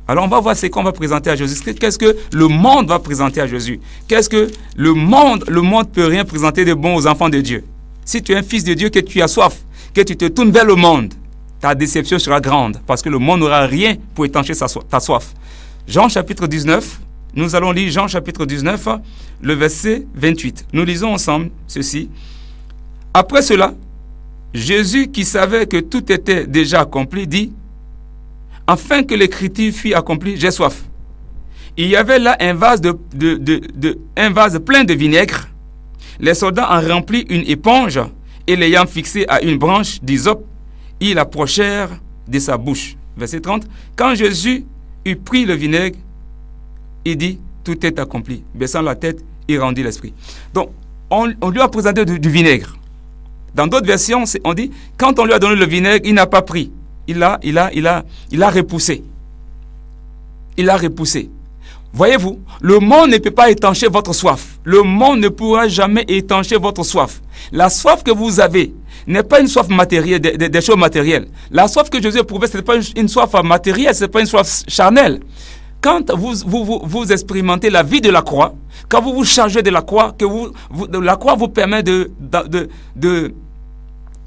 Alors on va voir ce qu'on va présenter à Jésus. Qu'est-ce que le monde va présenter à Jésus? Qu'est-ce que le monde ne peut rien présenter de bon aux enfants de Dieu. Si tu es un fils de Dieu, que tu as soif, que tu te tournes vers le monde, ta déception sera grande parce que le monde n'aura rien pour étancher ta soif. Jean chapitre 19, nous allons lire Jean chapitre 19, le verset 28. Nous lisons ensemble ceci. Après cela, Jésus, qui savait que tout était déjà accompli, dit, afin que l'écriture fût accomplie, j'ai soif. Il y avait là un vase plein de vinaigre. Les soldats en remplirent une éponge et l'ayant fixé à une branche d'hysope, ils l'approchèrent de sa bouche. Verset 30. Quand Jésus eut pris le vinaigre, il dit, tout est accompli. Baissant la tête, il rendit l'esprit. Donc, on lui a présenté du vinaigre. Dans d'autres versions, on dit, quand on lui a donné le vinaigre, il n'a pas pris. Il a repoussé. Il a repoussé. Voyez-vous, le monde ne peut pas étancher votre soif. Le monde ne pourra jamais étancher votre soif. La soif que vous avez n'est pas une soif matérielle, des choses matérielles. La soif que Jésus éprouvait, ce n'est pas une soif matérielle, ce n'est pas une soif charnelle. Quand vous expérimentez la vie de la croix, quand vous vous chargez de la croix, la croix vous permet de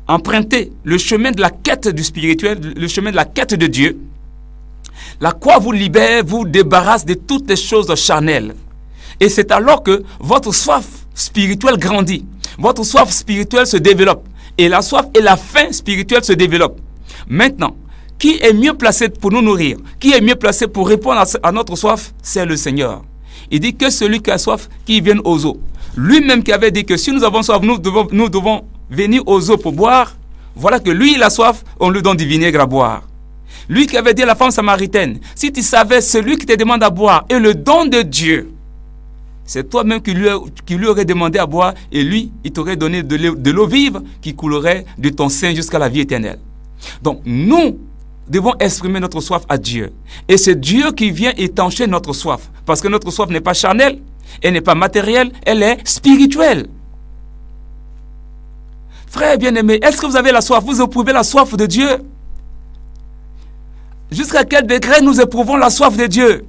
emprunter le chemin de la quête du spirituel, le chemin de la quête de Dieu. La croix vous libère, vous débarrasse de toutes les choses charnelles. Et c'est alors que votre soif spirituelle grandit. Votre soif spirituelle se développe. Et la soif et la faim spirituelle se développent. Maintenant, qui est mieux placé pour nous nourrir? Qui est mieux placé pour répondre à notre soif? C'est le Seigneur. Il dit que celui qui a soif, qu'il vienne aux eaux. Lui-même qui avait dit que si nous avons soif, nous devons venir aux eaux pour boire. Voilà que lui, il a soif, on lui donne du vinaigre à boire. Lui qui avait dit à la femme samaritaine, si tu savais celui qui te demande à boire est le don de Dieu, c'est toi-même qui lui aurais demandé à boire et lui, il t'aurait donné de l'eau vive qui coulerait de ton sein jusqu'à la vie éternelle. Donc, nous devons exprimer notre soif à Dieu. Et c'est Dieu qui vient étancher notre soif. Parce que notre soif n'est pas charnelle, elle n'est pas matérielle, elle est spirituelle. Frères bien-aimés, est-ce que vous avez la soif? Vous éprouvez la soif de Dieu? Jusqu'à quel degré nous éprouvons la soif de Dieu?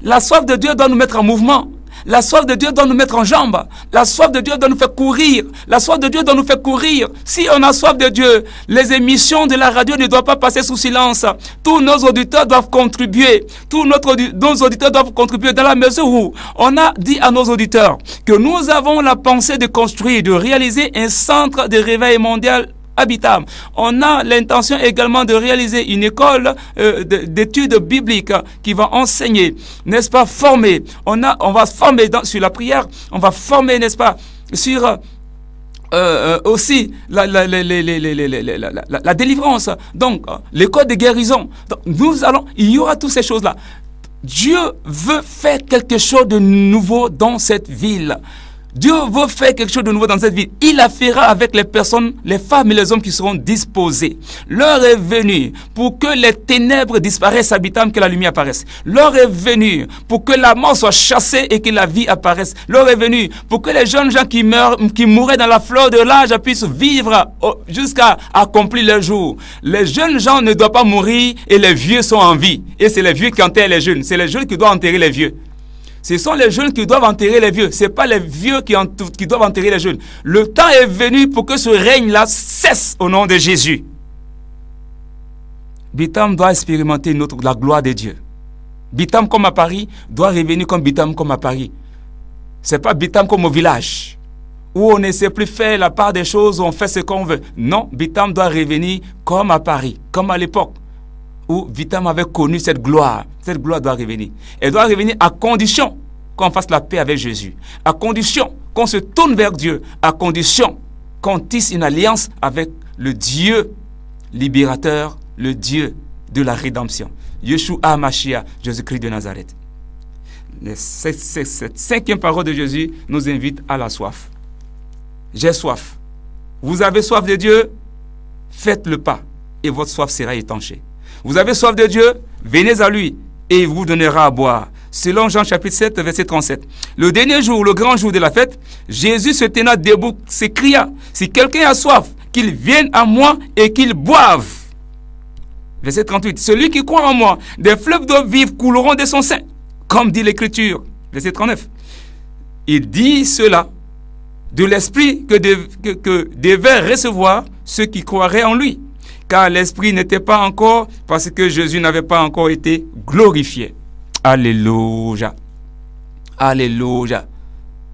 La soif de Dieu doit nous mettre en mouvement. La soif de Dieu doit nous mettre en jambes. La soif de Dieu doit nous faire courir. La soif de Dieu doit nous faire courir. Si on a soif de Dieu, les émissions de la radio ne doivent pas passer sous silence. Tous nos auditeurs doivent contribuer. Nos auditeurs doivent contribuer dans la mesure où on a dit à nos auditeurs que nous avons la pensée de construire, de réaliser un centre de réveil mondial habitable. On a l'intention également de réaliser une école d'études bibliques qui va enseigner, n'est-ce pas, former. On va former sur la prière, on va former, n'est-ce pas, sur aussi la délivrance. Donc, l'école de guérison. Donc, il y aura toutes ces choses-là. Dieu veut faire quelque chose de nouveau dans cette ville. Dieu veut faire quelque chose de nouveau dans cette vie. Il la fera avec les personnes, les femmes et les hommes qui seront disposés. L'heure est venue pour que les ténèbres disparaissent habitants, que la lumière apparaisse. L'heure est venue pour que la mort soit chassée et que la vie apparaisse. L'heure est venue pour que les jeunes gens qui mouraient dans la fleur de l'âge puissent vivre jusqu'à accomplir leur jour. Les jeunes gens ne doivent pas mourir et les vieux sont en vie. Et c'est les vieux qui enterrent les jeunes. C'est les jeunes qui doivent enterrer les vieux. Ce sont les jeunes qui doivent enterrer les vieux. Ce n'est pas les vieux qui doivent enterrer les jeunes. Le temps est venu pour que ce règne-là cesse au nom de Jésus. Bitam doit expérimenter la gloire de Dieu. Bitam comme à Paris doit revenir comme Bitam comme à Paris. Ce n'est pas Bitam comme au village, où on ne sait plus faire la part des choses, où on fait ce qu'on veut. Non, Bitam doit revenir comme à Paris, comme à l'époque où Bitam avait connu cette gloire. Cette gloire doit revenir. Elle doit revenir à condition qu'on fasse la paix avec Jésus. À condition qu'on se tourne vers Dieu. À condition qu'on tisse une alliance avec le Dieu libérateur, le Dieu de la rédemption. Yeshua Mashiach, Jésus-Christ de Nazareth. Cette cinquième parole de Jésus nous invite à la soif. J'ai soif. Vous avez soif de Dieu? Faites le pas et votre soif sera étanchée. Vous avez soif de Dieu? Venez à lui et il vous donnera à boire. Selon Jean chapitre 7, verset 37. Le dernier jour, le grand jour de la fête, Jésus se tenant debout, s'écria, si quelqu'un a soif, qu'il vienne à moi et qu'il boive. Verset 38. Celui qui croit en moi, des fleuves d'eau vive couleront de son sein, comme dit l'Écriture. Verset 39. Il dit cela de l'Esprit que devaient recevoir ceux qui croiraient en lui. Car l'Esprit n'était pas encore, parce que Jésus n'avait pas encore été glorifié. Alléluia. Alléluia.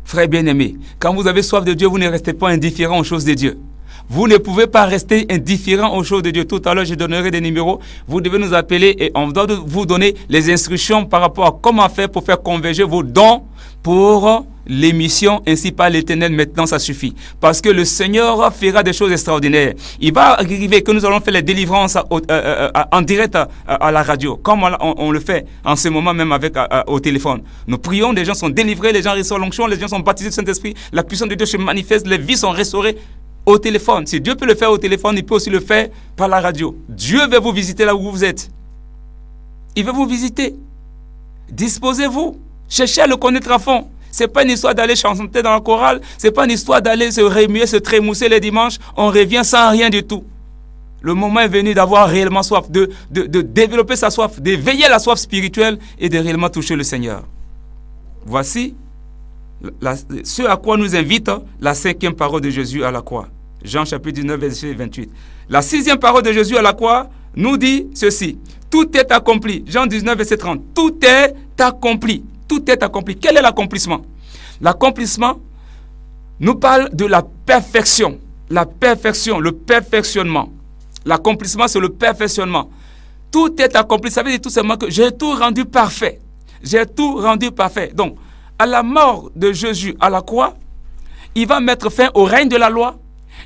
Frère bien-aimé, quand vous avez soif de Dieu, vous ne restez pas indifférent aux choses de Dieu. Vous ne pouvez pas rester indifférent aux choses de Dieu. Tout à l'heure, je donnerai des numéros. Vous devez nous appeler et on doit vous donner les instructions par rapport à comment faire pour faire converger vos dons pour l'émission ainsi par l'Éternel. Maintenant, ça suffit. Parce que le Seigneur fera des choses extraordinaires. Il va arriver que nous allons faire les délivrances en direct à la radio, comme on le fait en ce moment même avec au téléphone. Nous prions, les gens sont délivrés, les gens reçoivent l'onction, les gens sont baptisés du Saint-Esprit, la puissance de Dieu se manifeste, les vies sont restaurées. Au téléphone. Si Dieu peut le faire au téléphone, il peut aussi le faire par la radio. Dieu veut vous visiter là où vous êtes. Il veut vous visiter. Disposez-vous. Cherchez à le connaître à fond. Ce n'est pas une histoire d'aller chanter dans la chorale. Ce n'est pas une histoire d'aller se remuer, se trémousser les dimanches. On revient sans rien du tout. Le moment est venu d'avoir réellement soif, de développer sa soif, d'éveiller la soif spirituelle et de réellement toucher le Seigneur. Voici ce à quoi nous invite la 5e parole de Jésus à la croix. Jean chapitre 19, verset 28. La 6e parole de Jésus à la croix nous dit ceci. Tout est accompli. Jean 19, verset 30. Tout est accompli. Tout est accompli. Quel est l'accomplissement? L'accomplissement nous parle de la perfection. La perfection, le perfectionnement. L'accomplissement, c'est le perfectionnement. Tout est accompli. Ça veut dire tout simplement que j'ai tout rendu parfait. J'ai tout rendu parfait. Donc, à la mort de Jésus à la croix, il va mettre fin au règne de la loi.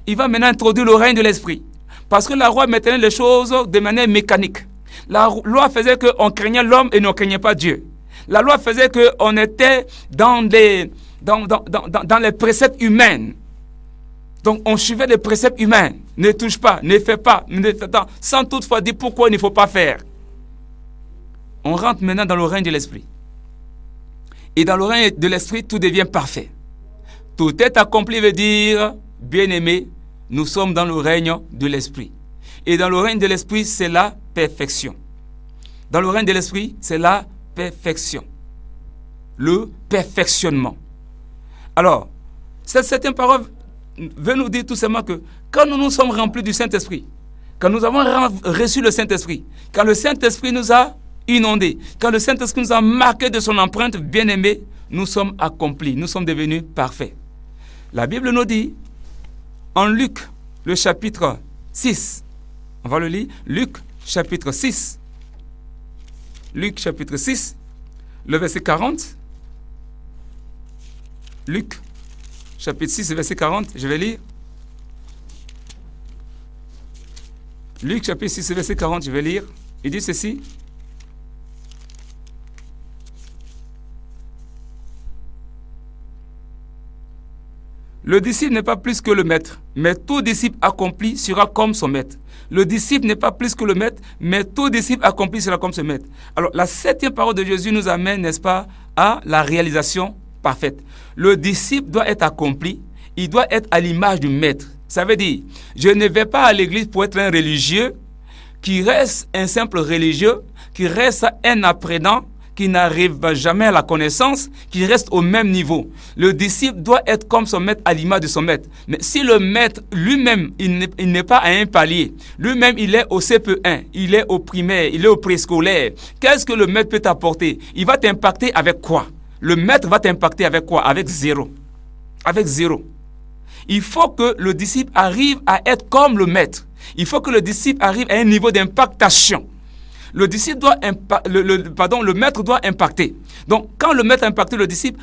Il va maintenant introduire le règne de l'esprit. Parce que la loi maintenait les choses de manière mécanique. La loi faisait qu'on craignait l'homme et ne craignait pas Dieu. La loi faisait qu'on était dans les préceptes humains. Donc on suivait les préceptes humains. Ne touche pas, ne fais pas, sans toutefois dire pourquoi il ne faut pas faire. On rentre maintenant dans le règne de l'esprit. Et dans le règne de l'esprit, tout devient parfait. Tout est accompli veut dire, bien-aimés, nous sommes dans le règne de l'esprit. Et dans le règne de l'esprit, c'est la perfection. Dans le règne de l'esprit, c'est la perfection. Le perfectionnement. Alors, cette septième parole veut nous dire tout simplement que quand nous nous sommes remplis du Saint-Esprit, quand nous avons reçu le Saint-Esprit, quand le Saint-Esprit nous a inondés, quand le Saint-Esprit nous a marqué de son empreinte, bien-aimés, nous sommes accomplis, nous sommes devenus parfaits. La Bible nous dit, en Luc, le chapitre 6, on va le lire, Luc, chapitre 6, Luc, chapitre 6, le verset 40, Luc, chapitre 6, verset 40, je vais lire. Luc, chapitre 6, verset 40, je vais lire. Il dit ceci. Le disciple n'est pas plus que le maître, mais tout disciple accompli sera comme son maître. Le disciple n'est pas plus que le maître, mais tout disciple accompli sera comme son maître. Alors, la septième parole de Jésus nous amène, n'est-ce pas, à la réalisation parfaite. Le disciple doit être accompli, il doit être à l'image du maître. Ça veut dire, je ne vais pas à l'église pour être un religieux qui reste un simple religieux, qui reste un apprenant, qui n'arrive jamais à la connaissance, qui reste au même niveau. Le disciple doit être comme son maître, à l'image de son maître. Mais si le maître lui-même, il n'est pas à un palier, lui-même il est au CP1, il est au primaire, il est au préscolaire, qu'est-ce que le maître peut t'apporter? Il va t'impacter avec quoi? Le maître va t'impacter avec quoi? Avec zéro. Avec zéro. Il faut que le disciple arrive à être comme le maître. Il faut que le disciple arrive à un niveau d'impactation. Le maître doit impacter. Donc, quand le maître impacte le disciple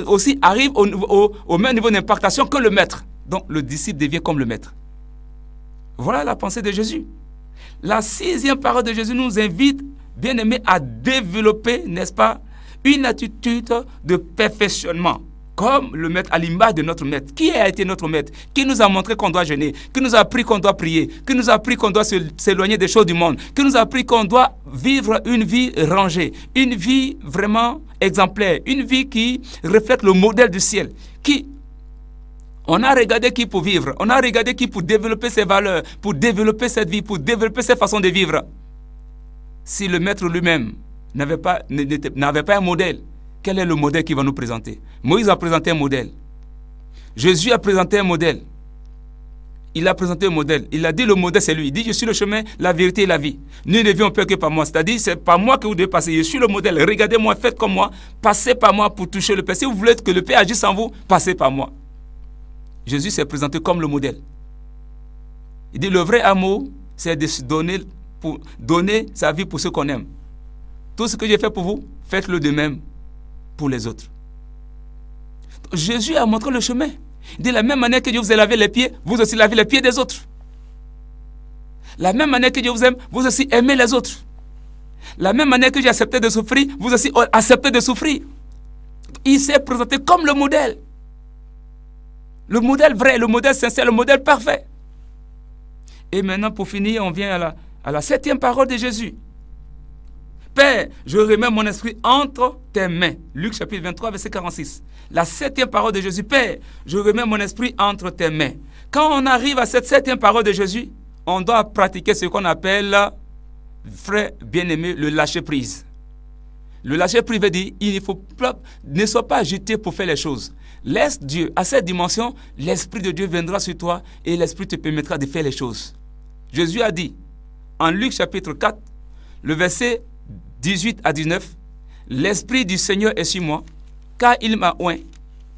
aussi arrive au même niveau d'impactation que le maître. Donc, le disciple devient comme le maître. Voilà la pensée de Jésus. La sixième parole de Jésus nous invite, bien aimés, à développer, n'est-ce pas, une attitude de perfectionnement. Comme le maître, à l'image de notre maître. Qui a été notre maître? Qui nous a montré qu'on doit jeûner? Qui nous a appris qu'on doit prier? Qui nous a appris qu'on doit s'éloigner des choses du monde? Qui nous a appris qu'on doit vivre une vie rangée? Une vie vraiment exemplaire? Une vie qui reflète le modèle du ciel? On a regardé qui pour vivre? On a regardé qui pour développer ses valeurs? Pour développer cette vie? Pour développer cette façon de vivre? Si le maître lui-même n'avait pas un modèle, quel est le modèle qu'il va nous présenter? Moïse a présenté un modèle. Jésus a présenté un modèle. il a présenté le modèle. Il a dit le modèle c'est lui. Il dit je suis le chemin, la vérité et la vie. Nul ne vient au Père que par moi. C'est-à-dire c'est par moi que vous devez passer. Je suis le modèle. Regardez-moi, faites comme moi. Passez par moi pour toucher le Père. Si vous voulez que le Père agisse en vous, passez par moi. Jésus s'est présenté comme le modèle. Il dit le vrai amour, c'est de se donner sa vie pour ceux qu'on aime. Tout ce que j'ai fait pour vous, faites-le de même pour les autres. Jésus a montré le chemin. De la même manière que Dieu vous a lavé les pieds, vous aussi lavez les pieds des autres. La même manière que Dieu vous aime, vous aussi aimez les autres. La même manière que j'ai accepté de souffrir, vous aussi acceptez de souffrir. Il s'est présenté comme le modèle. Le modèle vrai, le modèle sincère, le modèle parfait. Et maintenant, pour finir, on vient à la 7e parole de Jésus. Père, je remets mon esprit entre tes mains. Luc chapitre 23, verset 46. La 7e parole de Jésus. Père, je remets mon esprit entre tes mains. Quand on arrive à cette 7e parole de Jésus, on doit pratiquer ce qu'on appelle, frère bien-aimé, le lâcher-prise. Le lâcher-prise veut dire, ne sois pas agité pour faire les choses. Laisse Dieu. À cette dimension, l'Esprit de Dieu viendra sur toi et l'Esprit te permettra de faire les choses. Jésus a dit, en Luc chapitre 4, le verset 18 à 19, l'Esprit du Seigneur est sur moi, car il m'a oint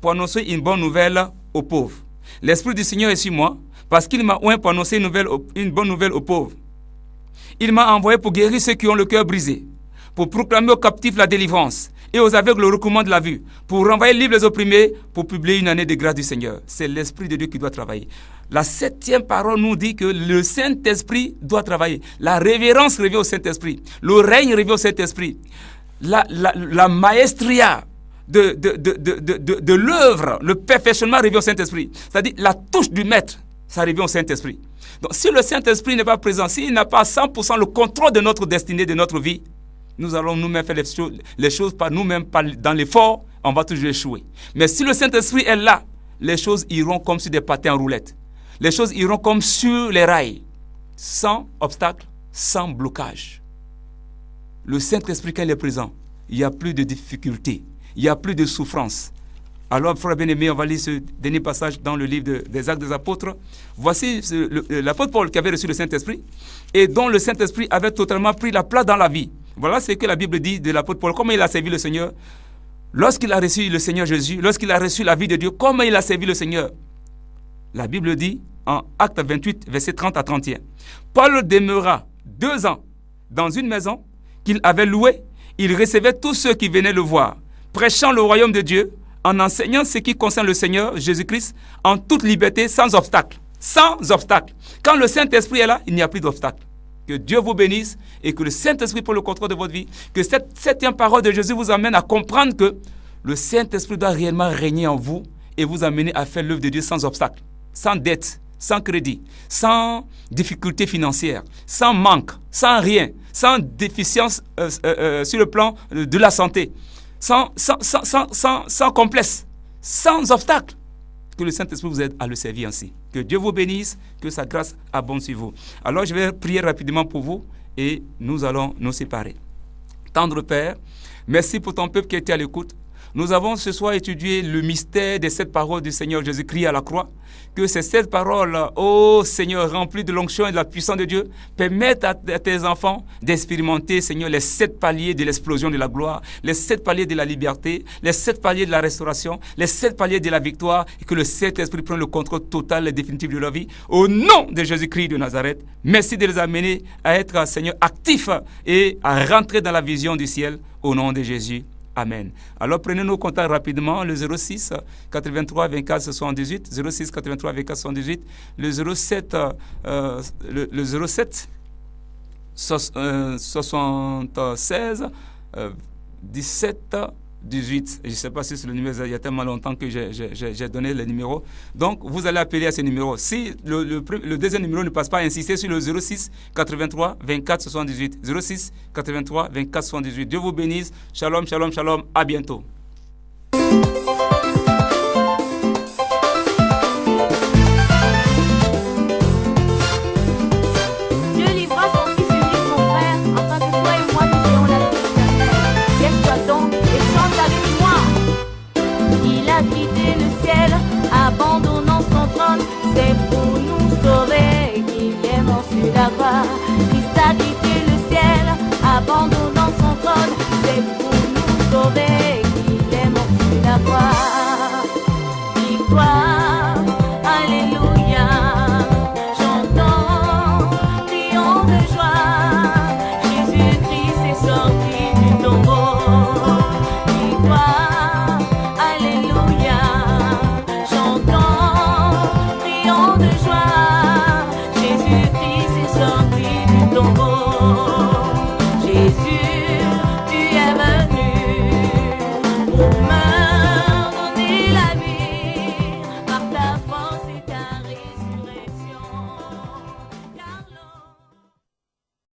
pour annoncer une bonne nouvelle aux pauvres. L'Esprit du Seigneur est sur moi, parce qu'il m'a oint pour annoncer une bonne nouvelle aux pauvres. Il m'a envoyé pour guérir ceux qui ont le cœur brisé, pour proclamer aux captifs la délivrance, et aux aveugles le recouvrement de la vue, pour renvoyer libres les opprimés, pour publier une année de grâce du Seigneur. C'est l'Esprit de Dieu qui doit travailler. La 7e parole nous dit que le Saint-Esprit doit travailler. La révérence revient au Saint-Esprit. Le règne revient au Saint-Esprit. La maestria de l'œuvre, le perfectionnement revient au Saint-Esprit. C'est-à-dire la touche du maître, ça revient au Saint-Esprit. Donc si le Saint-Esprit n'est pas présent, s'il n'a pas 100% le contrôle de notre destinée, de notre vie, nous allons nous-mêmes faire les choses par nous-mêmes, dans l'effort, on va toujours échouer. Mais si le Saint-Esprit est là, les choses iront comme sur des patins en roulette. Les choses iront comme sur les rails, sans obstacle, sans blocage. Le Saint-Esprit, quand il est présent, il n'y a plus de difficultés, il n'y a plus de souffrance. Alors, frère bien-aimé, on va lire ce dernier passage dans le livre des Actes des Apôtres. Voici l'apôtre Paul qui avait reçu le Saint-Esprit et dont le Saint-Esprit avait totalement pris la place dans la vie. Voilà ce que la Bible dit de l'apôtre Paul, comment il a servi le Seigneur. Lorsqu'il a reçu le Seigneur Jésus, lorsqu'il a reçu la vie de Dieu, comment il a servi le Seigneur. La Bible dit en Actes 28, versets 30 à 31. Paul demeura 2 ans dans une maison qu'il avait louée. Il recevait tous ceux qui venaient le voir, prêchant le royaume de Dieu, en enseignant ce qui concerne le Seigneur Jésus-Christ en toute liberté, sans obstacle. Sans obstacle. Quand le Saint-Esprit est là, il n'y a plus d'obstacle. Que Dieu vous bénisse et que le Saint-Esprit prenne le contrôle de votre vie. Que cette 7e parole de Jésus vous amène à comprendre que le Saint-Esprit doit réellement régner en vous et vous amener à faire l'œuvre de Dieu sans obstacle, sans dette, sans crédit, sans difficulté financière, sans manque, sans rien, sans déficience sur le plan de la santé, sans complexe, sans obstacle. Que le Saint-Esprit vous aide à le servir ainsi. Que Dieu vous bénisse, que sa grâce abonde sur vous. Alors je vais prier rapidement pour vous et nous allons nous séparer. Tendre Père, merci pour ton peuple qui a été à l'écoute. Nous avons ce soir étudié le mystère des 7 paroles du Seigneur Jésus-Christ à la croix. Que ces 7 paroles, ô Seigneur, remplies de l'onction et de la puissance de Dieu, permettent à tes enfants d'expérimenter, Seigneur, les 7 paliers de l'explosion de la gloire, les 7 paliers de la liberté, les 7 paliers de la restauration, les 7 paliers de la victoire, et que le Saint-Esprit prenne le contrôle total et définitif de leur vie. Au nom de Jésus-Christ de Nazareth, merci de les amener à être, Seigneur, actifs et à rentrer dans la vision du ciel. Au nom de Jésus. Amen. Alors prenez nos contacts rapidement, le 06 83 24 78, 06 83 24 78, le 07 76 17 18. Je ne sais pas si c'est le numéro, il y a tellement longtemps que j'ai donné le numéro. Donc, vous allez appeler à ce numéro. Si le deuxième numéro ne passe pas, insistez sur le 06 83 24 78. 06 83 24 78. Dieu vous bénisse. Shalom, shalom, shalom. À bientôt.